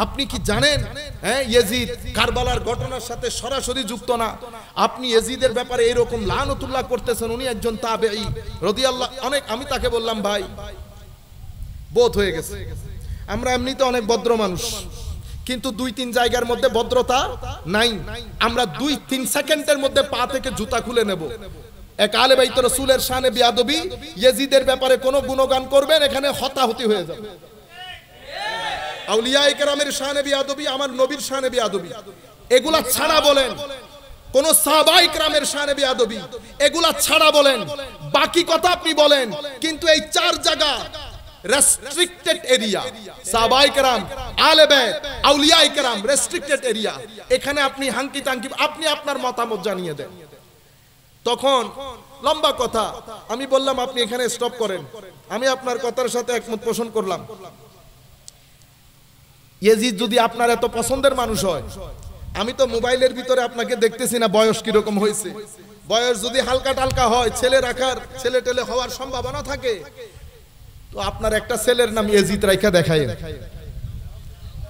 আপনি কি জানেন হ্যাঁ ইয়াজিদ কারবালার ঘটনার সাথে সরাসরি যুক্ত না, আপনি ইয়াজিদের ব্যাপারে এরকম লানতুল্লাহ করতেছেন, উনি একজন তাবেঈ রাদিয়াল্লাহু অনেক। আমি তাকে বললাম ভাই বোধ হয়ে গেছে, আমরা এমনিতে অনেক ভদ্র মানুষ, কিন্তু 2-3 জায়গার মধ্যে ভদ্রতা নাই। আমরা 2-3 সেকেন্ডের মধ্যে পা থেকে জুতা খুলে নেব। এক আলে বাইত রাসূলের শানে বিয়াদবি, ইয়াজিদের ব্যাপারে কোনো গুণগান করবেন, এখানে হতাহতি হয়ে যাবে। আউলিয়া ইকরামের শানে বিয়াদবি, আমার নবীর শানে বিয়াদবি, এগুলা ছাড়া বলেন কোন সাহাবা ইকরামের শানে বিয়াদবি, এগুলা ছাড়া বলেন বাকি কথা আপনি বলেন। কিন্তু এই 4 জায়গা রেস্ট্রিক্টেড এরিয়া, সাহাবা ইকরাম, আলে বাইত, আউলিয়া ইকরাম রেস্ট্রিক্টেড এরিয়া। এখানে আপনি হাঙ্কি টাঙ্কি আপনি আপনার মতামত জানিয়ে দেন। তখন লম্বা কথা, আমি বললাম আপনি এখানে স্টপ করেন, আমি আপনার কথার সাথে একমত পোষণ করলাম। ইয়াজিদ যদি আপনার এত পছন্দের মানুষ হয়, আমি তো মোবাইলের ভিতরে আপনাকে দেখতেছি না বয়স কিরকম হয়েছে, বয়স যদি হালকা টালকা হয়, ছেলে রাখার ছেলে টেলে হওয়ার সম্ভাবনা থাকে, তো আপনার একটা ছেলের নাম ইয়াজিদ রাইখা দেখায়,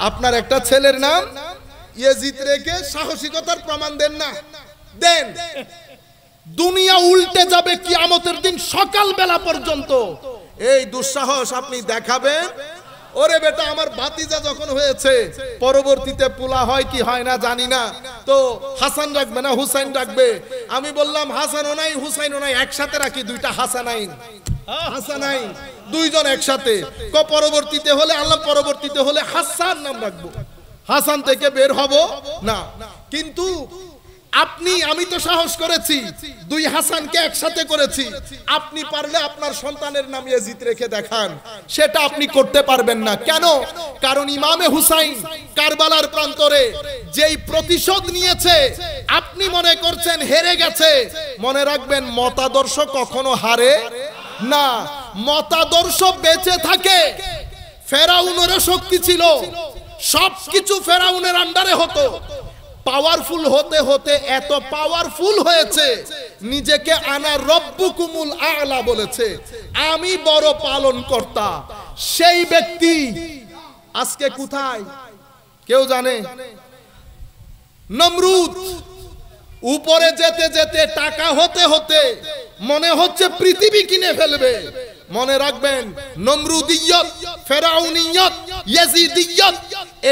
আপনার একটা ছেলের নাম ইয়াজিদ রেখে সাহসিকতার প্রমাণ দেন না, দেন। দুনিয়া উল্টে যাবে কিয়ামতের দিন সকাল বেলা পর্যন্ত এই দুঃসাহস আপনি দেখাবেন। ওরে বেটা, আমার ভাতিজা যখন হয়েছে, পরবর্তীতে পোলা হয় কি হয় না জানি না, তো হাসান রাখবে না হুসাইন রাখবে। আমি বললাম হাসানও নাই হুসাইনও নাই, একসাথে রাখি, 2টা হাসানাইন, হাসানাইন 2 জন একসাথে। পরবর্তীতে হলে আল্লাহ, পরবর্তীতে হলে হাসান নাম রাখবো, হাসান থেকে বের হব না। কিন্তু আপনি, আমি তো সাহস করেছি, 2 হাসানকে একসাথে করেছি। আপনি পারলে আপনার সন্তানের নাম ইয়াজিদ রেখে দেখান, সেটা আপনি করতে পারবেন না। কেন? কারণ ইমামে হুসাইন কারবালার প্রান্তরে যেই প্রতিশোধ নিয়েছে, আপনি মনে করছেন হেরে গেছে। মনে রাখবেন মতাদর্শ কখনো হারে না, মতাদর্শ বেঁচে থাকে। ফেরাউনেরও শক্তি ছিল, সবকিছু ফেরাউনের আন্ডারে হতো, পাওয়ারফুল হতে হতে এত পাওয়ারফুল হয়েছে, নিজেকে আনা রব্বুকুমুল আ'লা বলেছে, আমি বড় পালন কর্তা। সেই ব্যক্তি আজকে কোথায় কেউ জানে? নমরুদ উপরে যেতে যেতে, টাকা হতে হতে মনে হচ্ছে পৃথিবী কিনে ফেলবে। মনে রাখবেন নমরুদিয়ত, ফেরাউনিয়ত, ইয়াজিদিয়ত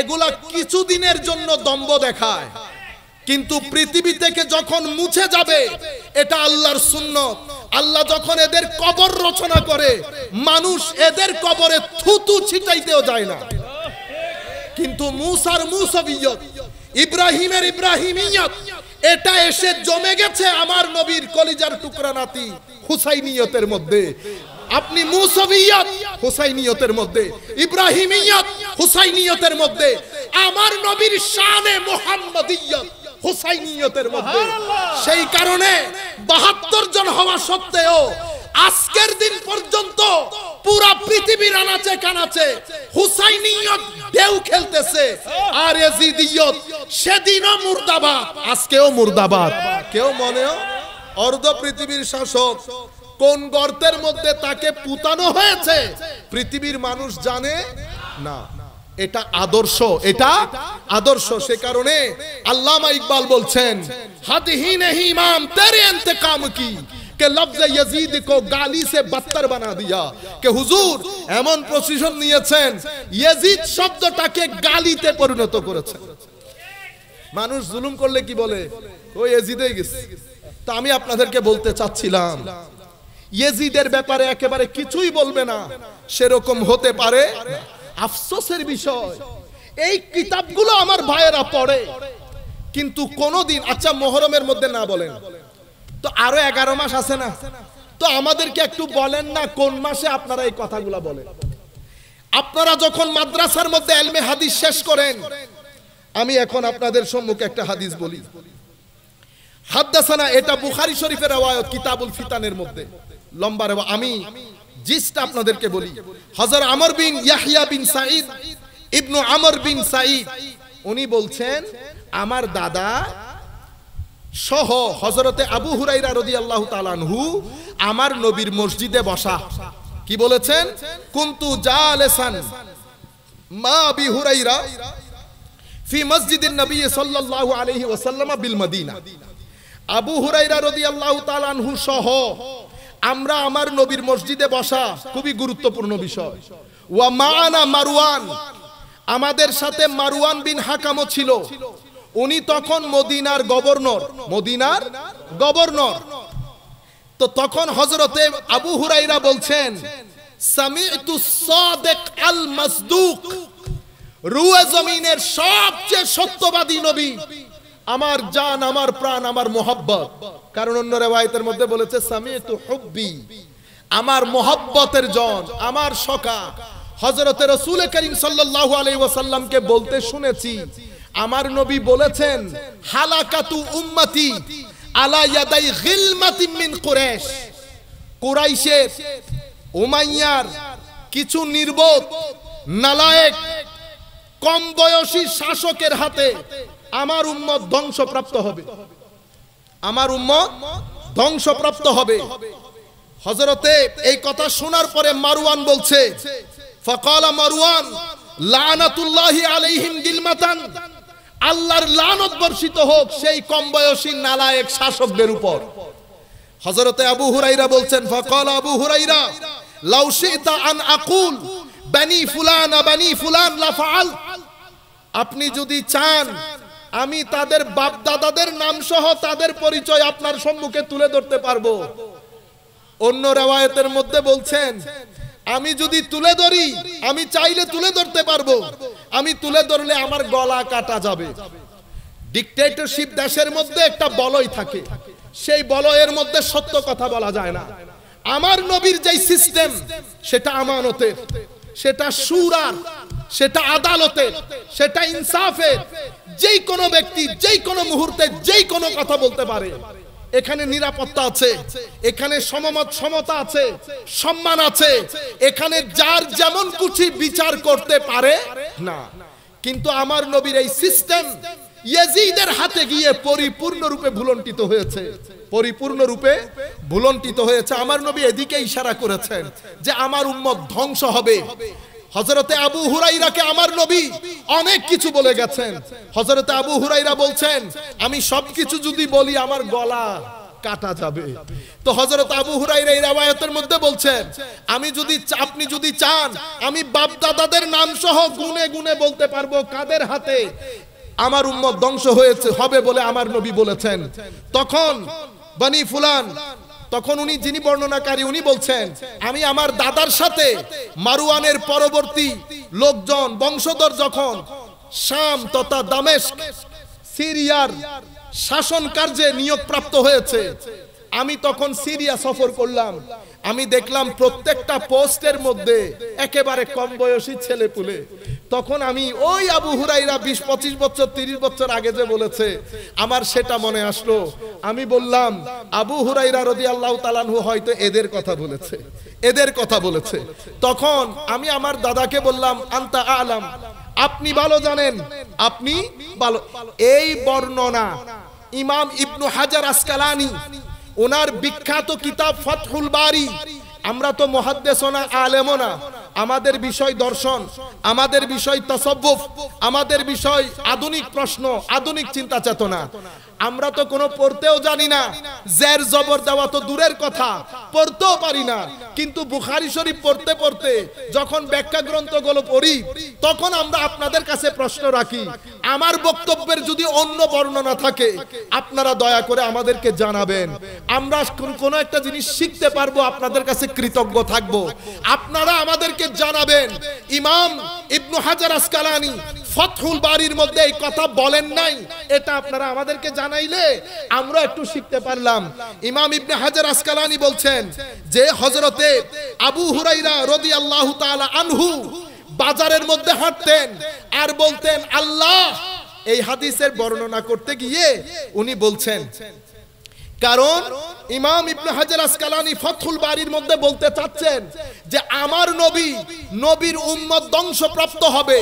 এগুলা কিছুদিনের জন্য দম্ভ দেখায়, কিন্তু পৃথিবী থেকে যখন মুছে যাবে, এটা আল্লাহর সুন্নত। আল্লাহ যখন এদের কবর রচনা করে, মানুষ এদের কবরে থুতু ছিটাইতেও যায় না। কিন্তু মুসার মুসাবিয়ত, ইব্রাহিমের ইব্রাহিমিয়ত, এটা এসে জমে গেছে আমার নবীর কলিজার টুকরা নাতি হুসাইনিয়তের মধ্যে। আপনি মুসাবিয়ত হুসাইনিয়তের মধ্যে, ইব্রাহিমিয়ত হুসাইনিয়তের মধ্যে, আমার নবীর শানে মুহাম্মদিয়ত হুসাইনিয়তের মধ্যে। সেই কারণে 72 জন হওয়া সত্ত্বেও আজকের দিন পর্যন্ত পুরা পৃথিবীর আনাচে কানাচে হুসাইনিয়ত ঢেউ খেলতেছে, আর ইয়াজিদিয়ত সেদিনও মুর্দাবাদ, আজকেও মুর্দাবাদ। কেউ মনেও অর্ধ পৃথিবীর শাসক কোন গর্তের মধ্যে তাকে পুতানো হয়েছে পৃথিবীর মানুষ জানে না। এটা আদর্শ, এটা আদর্শ। সে কারণে আল্লামা ইকবাল বলছেন, হাদিহি নেহি ইমাম তেরে ইন্তেকাম কি কে লফজ ইয়াজিদ কো গালি সে বদতর বানা দিয়া। কে হুজুর এমন পজিশন নিয়েছেন, ইয়াজিদ শব্দটাকে গালিতে পরিণত করেছেন। মানুষ জুলুম করলে কি বলে, ও ইয়াজিদে গেছে। তা আমি আপনাদেরকে বলতে চাচ্ছিলাম, ইয়াজিদের ব্যাপারে একেবারে কিছুই বলবে না, সেরকম হতে পারে। আফসোসের বিষয়, এই কিতাবগুলো আমার ভাইয়েরা পড়ে, কিন্তু কোনদিন, আচ্ছা মুহররমের মধ্যে না বলেন তো আরো 11 মাস আছে না, তো আমাদেরকে একটু বলেন না কোন মাসে আপনারা এই কথাগুলো বলেন? আপনারা যখন মাদ্রাসার মধ্যে ইলমে হাদিস শেষ করেন, আমি এখন আপনাদের সম্মুখে একটা হাদিস বলি। হাদাসানা, এটা বুখারী শরীফের রওয়ায়াত কিতাবুল ফিতানের মধ্যে লম্বা রেওয়া। আমি জিসটা আপনাদেরকে বলি। হযরত আমর বিন ইয়াহইয়া বিন সাঈদ ইবনে আমর বিন সাঈদ উনি বলছেন, আমার দাদা সহ হযরতে আবু হুরায়রা রাদিয়াল্লাহু তাআলা আনহু আমার নবীর মসজিদে বসা। কি বলেছেন? কুনতু জালিসান মা আবি হুরায়রা ফি মসজিদিন নবী সাল্লাল্লাহু আলাইহি ওয়াসাল্লাম বিল মদিনা। আবু হুরায়রা রাদিয়াল্লাহু তাআলা আনহু সহ আমরা আমার নবীর মসজিদে বসা, খুবই গুরুত্বপূর্ণ বিষয়। ওয়া মাআনা মারওয়ান, আমাদের সাথে মারওয়ান বিন হাকামও ছিল। উনি তখন মদিনার গভর্নর। তো তখন হযরতে আবু হুরায়রা বলছেন, সামি'তু সাদিক আল মাসদুক, রুয়ে জমিনের সবচেয়ে সত্যবাদী নবী, আমার জান, আমার প্রাণ, আমার মোহাব্বত। কারণ অন্য রিওয়ায়াতের মধ্যে বলেছে সামি'তু হুব্বি, আমার মোহাব্বতের জন, আমার সখা। হযরতে রাসূল করিম সাল্লাল্লাহু আলাইহি ওয়াসাল্লামকে বলতে শুনেছি, আমার নবী বলেছেন, হালাকাতু উম্মতি আলা ইয়াদাই গিলমাতিন মিন কুরাইশ, কুরাইশের উমাইয়ার কিছু নির্বোধ নালায়েক কম বয়সী শাসকের হাতে আমার উম্মত ধ্বংসপ্রাপ্ত হবে, আমার উম্মত ধ্বংসপ্রাপ্ত হবে। হযরতে এই কথা শোনার পরে মারওয়ান বলছে, ফাকালা মারওয়ান লানাতুল্লাহি আলাইহিম গিলমাতান, আল্লাহর লানত বর্ষিত হোক সেই কম বয়সী নালায়েক শাসকদের উপর। হযরতে আবু হুরায়রা বলছেন, ফাকালা আবু হুরায়রা লাউ শি'তা আন আকুল বানি ফুলান লা ফাআল, আপনি যদি চান আমি তাদের বাপ দাদাদের নাম সহ তাদের পরিচয় আপনার সম্মুখে তুলে ধরতে পারবো। অন্য রিওয়ায়াতের মধ্যে বলছেন, আমি যদি তুলে ধরি, আমি চাইলে তুলে ধরতে পারবো, আমি তুলে ধরলে আমার গলা কাটা যাবে। ডিক্টেটরশিপ দেশের মধ্যে একটা বলয় থাকে, সেই বলয়ের মধ্যে সত্য কথা বলা যায় না। আমার নবীর যেই সিস্টেম, সেটা আমানতের, সেটা শুরার, সেটা আদালতের, সেটা ইনসাফের। যেই কোনো ব্যক্তি যেই কোনো মুহূর্তে যেই কোনো কথা বলতে পারে। এখানে নিরাপত্তা আছে, এখানে সমতা আছে, সম্মান আছে, এখানে যার যেমন খুশি বিচার করতে পারে না। কিন্তু আমার নবীর এই সিস্টেম ইয়াজিদের হাতে গিয়ে পরিপূর্ণরূপে ভুলণ্ঠিত হয়েছে। আমার নবী এদিকে ইশারা করেছেন যে আমার উম্মত ধ্বংস হবে। হযরতে আবু হুরায়রাকে আমার নবী অনেক কিছু বলে গেছেন। হযরতে আবু হুরায়রা বলছেন, আমি সবকিছু যদি বলি আমার গলা কাটা যাবে। তো হযরত আবু হুরায়রা এই riwayতের মধ্যে বলছেন, আপনি যদি চান আমি বাপ দাদাদের নাম সহ গুনে গুনে বলতে পারবো কাদের হাতে আমার উম্মত ধ্বংস হবে বলে আমার নবী বলেছেন। তখন বনি ফুলান, তখন উনি যিনি বর্ণনাকারী উনি বলছেন, আমি আমার দাদার সাথে মারওয়ানের পরবর্তী লোকজন বংশধর যখন শাম তথা দামেস্ক সিরিয়ার শাসন কার্যে নিয়োগ প্রাপ্ত হয়েছে, আমি তখন সিরিয়া সফর করলাম। আমি দেখলাম প্রত্যেকটা পোস্টের মধ্যে একেবারে কম বয়সী ছেলেপুলে। তখন আমি ওই আবু হুরায়রা 20-25 বছর 30 বছর আগে যে বলেছে, আমার সেটা মনে আসলো। আমি বললাম, আবু হুরায়রা রাদিয়াল্লাহু তাআলা আনহু হয়তো এদের কথা বলেছে। তখন আমি আমার দাদাকে বললাম, আনতা আলাম, আপনি ভালো জানেন, আপনি ভালো। এই বর্ণনা ইমাম ইবনু হাজার আসকালানি ওনার বিখ্যাত কিতাব ফাতহুল বারি, আমরা তো মুহাদ্দিসও না আলেমও না, আমাদের বিষয় দর্শন, আমাদের বিষয় তাসাব্বুফ, আমাদের বিষয় আধুনিক প্রশ্ন, আধুনিক চিন্তা চেতনা। আমরা তো কোনো পড়তেও জানি না, জের জবর দেওয়া তো দূরের কথা, পড়তেও পারি না। কিন্তু বুখারী শরীফ পড়তে পড়তে যখন ব্যাখ্যা গ্রন্থগুলো পড়ি তখন আমরা আপনাদের কাছে প্রশ্ন রাখি, আমার বক্তব্যের যদি অন্য বর্ণনা থাকে আপনারা দয়া করে আমাদেরকে জানাবেন, আমরা কোনো একটা জিনিস শিখতে পারবো, আপনাদের কাছে কৃতজ্ঞ থাকবো। আপনারা আমাদেরকে জানাবেন ইমাম ইবনে হাজার আসকালানী ফাতহুল বারীর মধ্যে এই কথা বলেন নাই, এটা আপনারা আমাদেরকে জানাইলে আমরা একটু শিখতে পারলাম। ইমাম ইবনে হাজার আসকালানী বলছেন যে হযরতে আবু হুরায়রা রাদিয়াল্লাহু তাআলা আনহু বাজারের মধ্যে হাঁটতেন আর বলতেন আল্লাহ। এই হাদিসের বর্ণনা করতে গিয়ে উনি বলছেন, কারণ ইমাম ইবনে হাজার আসকালানী ফাতহুল বারীর মধ্যে বলতে চাচ্ছেন যে আমার নবী, নবীর উম্মত ধ্বংসপ্রাপ্ত হবে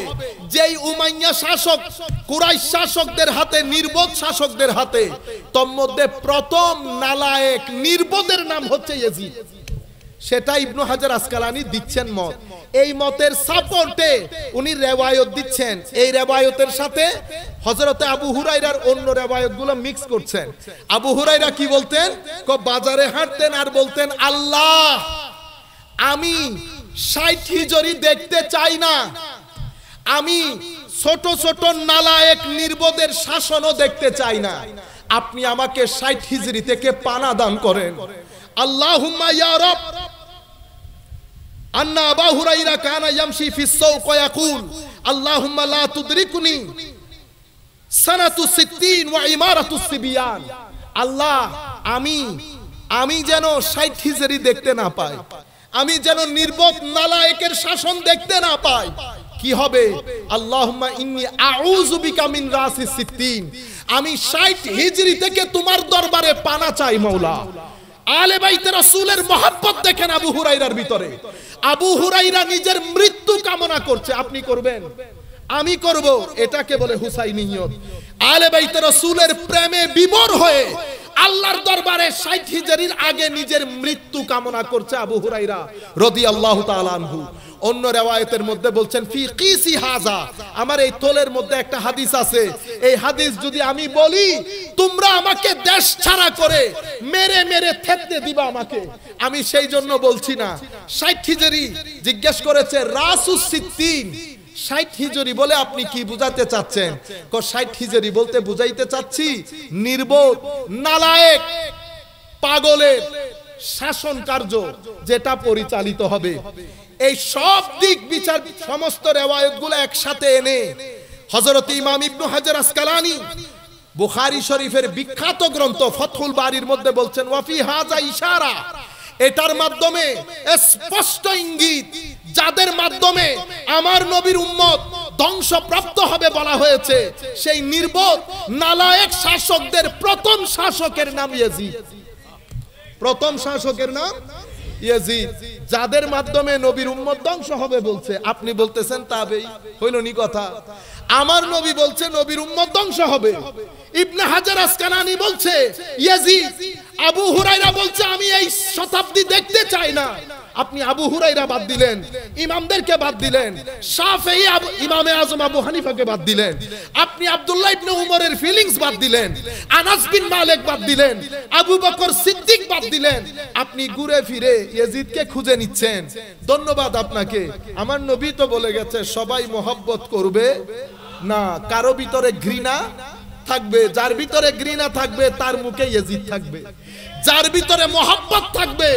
যেই উমাইয়া শাসক, কুরাইশ শাসকদের হাতে, নির্বোধ শাসকদের হাতে। তন্মধ্যে প্রথম নালায়েক নির্বোধের নাম হচ্ছে ইয়াজিদ। সেটা ইবনে হাজার আসকালানী দিচ্ছেন মত। এই মতের সাপোর্টে উনি রিওয়ায়াত দিচ্ছেন, এই রিওয়ায়াতের সাথে হযরতে আবু হুরায়রার অন্য রিওয়ায়াতগুলো মিক্স করছেন। আবু হুরায়রা কি বলতেন? বাজারে হাঁটতেন আর বলতেন আল্লাহ, আমি ৬০ হিজরি দেখতে চাই না, আমি ছোট ছোট নালায়েক নির্বোধের শাসনও দেখতে চাই না, আপনি আমাকে ৬০ হিজরি থেকে পানা দান করেন। আল্লাহুম্মা ইয়া রব আন্না আবু হুরায়রা কানা ইয়ামশি ফিস সাওক ওয়া ইয়াকুল আল্লাহুম্মা লা তুদরিকুনি সানাতু ৬০ ওয়া ইমারাতুস সিবিয়ান। আল্লাহ, আমি যেন ৬০ হিজরি দেখতে না পাই, আমি যেন নির্বোধ নালায়েকের শাসন দেখতে না পাই। কি হবে? আল্লাহুম্মা ইন্নী আউযু বিকা মিন রাসিস ৬০, আমি ৬০ হিজরি থেকে তোমার দরবারে পানা চাই মাওলা। আলে বাইতে রাসূলের মহব্বত দেখেন আবু হুরায়রার ভিতরে। আবু হুরায়রা নিজের মৃত্যু কামনা করছে, আপনি করবেন, আমি করব, এটাকে বলে হুসাইনিয়ত। আলে বাইতে রাসূলের প্রেমে বিভোর হয়ে আল্লাহর দরবারে ৬০ হিজরির আগে নিজের মৃত্যু কামনা করছে আবু হুরায়রা রাদিয়াল্লাহু তাআলা আনহু। অন্য রিওয়ায়াতের মধ্যে বলছেন ফি কিসি হাযা, আমার এই তোলের মধ্যে একটা হাদিস আছে, এই হাদিস যদি আমি বলি তোমরা আমাকে দেশ ছাড়া করে মেরে মেরে থেততে দিবা আমাকে, আমি সেই জন্য বলছি না। ৬০ হিজরি জিজ্ঞেস করেছে রাসুস ৬০, ৬০ হিজরি বলে আপনি কি বুঝাতে চাচ্ছেন? ৬০ হিজরি বলতে বুঝাইতে চাচ্ছি নির্বোধ নালায়েক পাগলের শাসন কার্য যেটা পরিচালিত হবে। এই সব দিক বিচার সমস্ত রিওয়ায়াতগুলো একসাথে এনে হযরত ইমাম ইবনে হাজার আসকালানী বুখারী শরীফের বিখ্যাত গ্রন্থ ফাতহুল বারীর মধ্যে বলছেন ওয়া ফি হাযা ইশারা, এটার মাধ্যমে স্পষ্ট ইঙ্গিত, যাদের মাধ্যমে আমার নবীর উম্মত ধ্বংসপ্রাপ্ত হবে বলা হয়েছে, সেই নির্বোধ নালায়েক শাসকদের প্রথম শাসকের নাম ইয়াজিদ। প্রথম শাসকের নাম ইয়াজিদ, যাদের মাধ্যমে নবীর উম্মত ধ্বংস হবে বলছে। আপনি বলতেছেন তাবেই, হইল নি কথা? আমার নবী বলছে নবীর উম্মত ধ্বংস হবে, ইবনে হাজার আসকালানী বলছে ইয়াজিদ, আবু হুরায়রা বলছে আমি এই শতাব্দী দেখতে চাই না। আপনি আবু হুরায়রা বাদ দিলেন, ইমামদেরকে বাদ দিলেন, শাফেঈ ইমামে আজম আবু হানিফাকে বাদ দিলেন, আপনি আব্দুল্লাহ ইবনে উমরের ফিলিংস বাদ দিলেন, আনাস বিন মালিক বাদ দিলেন, আবু বকর সিদ্দিক বাদ দিলেন, আপনি ঘুরে ফিরে ইয়াজিদকে খুঁজে নিচ্ছেন। ধন্যবাদ আপনাকে। আমার নবী তো বলে গেছে সবাই মহব্বত করবে না, কারো ভিতরে ঘৃণা থাকবে, যার ভিতরে ঘৃণা থাকবে তার মুখে ইয়াজিদ থাকবে, যার ভিতরে মহব্বত থাকবে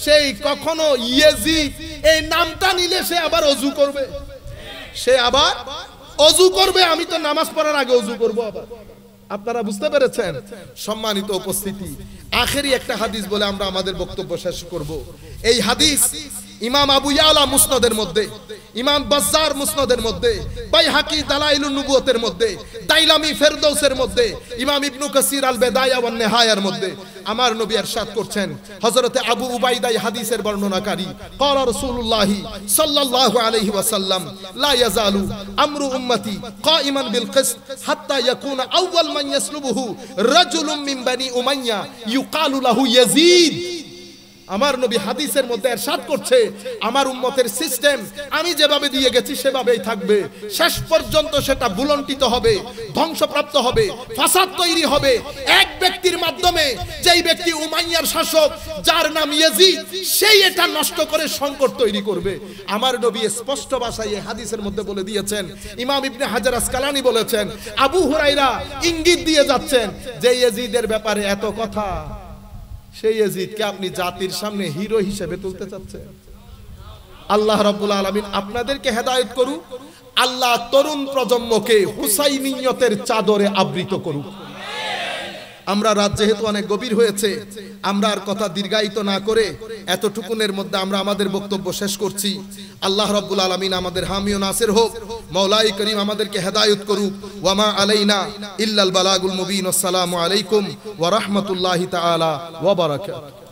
সেই কখনো ইয়াজিদ এই নামটা নিলে সে আবার ওযু করবে, সে আবার ওযু করবে। আমি তো নামাজ পড়ার আগে ওযু করব আবার। আপনারা বুঝতে পেরেছেন? সম্মানিত উপস্থিতি, আখেরি একটা হাদিস বলে আমরা আমাদের বক্তব্য শেষ করব। এই হাদিস ইমাম আবু ইয়ালা মুসনাদের মধ্যে, ইমাম বাজ্জার মুসনাদের মধ্যে, বাইহাকি দালাইলুন নবুয়তের মধ্যে, দাইলামি ফেরদৌসের মধ্যে, ইমাম ইবনে কাসির আল বিদায়া ওয়ান নিহায়ার মধ্যে আমার নবী ইরশাদ করছেন, হযরতে আবু উবাইদা হাদিসের বর্ণনাকারী, ক্বালা রাসূলুল্লাহ সাল্লাল্লাহু আলাইহি ওয়াসাল্লাম লা ইয়াজালু আমরু উম্মতি কাইমান বিল কিসত হাত্তা ইয়াকুনা আউয়াল মান ইয়াসলুবুহু রাজুলুম মিন বানি উমাইয়া ইউকালু লাহু ইয়াজিদ। আমার নবী হাদিসের মধ্যে ইরশাদ করছে, আমার উম্মতের সিস্টেম আমি যেভাবে দিয়ে গেছি সেভাবেই থাকবে, শেষ পর্যন্ত সেটা বুলন্টিত হবে, ধ্বংসপ্রাপ্ত হবে, ফাসাদ তৈরি হবে এক ব্যক্তির মাধ্যমে, যেই ব্যক্তি উমাইয়ার শাসক যার নাম ইয়াজিদ, সেই এটা নষ্ট করে সংকট তৈরি করবে। আমার নবী স্পষ্ট ভাষায় এই হাদিসের মধ্যে বলে দিয়েছেন। ইমাম ইবনে হাজার আসকালানি বলেছেন, আবু হুরায়রা ইঙ্গিত দিয়ে যাচ্ছেন যে ইয়াজিদের ব্যাপারে এত কথা, সেই ইয়াজিদকে আপনি জাতির সামনে হিরো হিসেবে তুলতে চাচ্ছেন। আল্লাহ রাব্বুল আলামিন আপনাদেরকে হেদায়েত করুক, আল্লাহ তরুণ প্রজন্মকে হুসাইনিয়তের চাদরে আবৃত করুক। আমরা রাত যেহেতু অনেক গভীর হয়েছে, আমরা আর কথা দীর্ঘায়িত না করে এতটুকুনের মধ্যে আমরা আমাদের বক্তব্য শেষ করছি। আল্লাহ রাব্বুল আলামিন আমাদের হামি ও নাসির হোক, মাওলাই করিম আমাদেরকে হেদায়েত করুক। ওয়া মা আলাইনা ইল্লাল বালাগুল মুবিন। আসসালামু আলাইকুম ওয়া রাহমাতুল্লাহি তাআলা ওয়া বারাকাতুহু।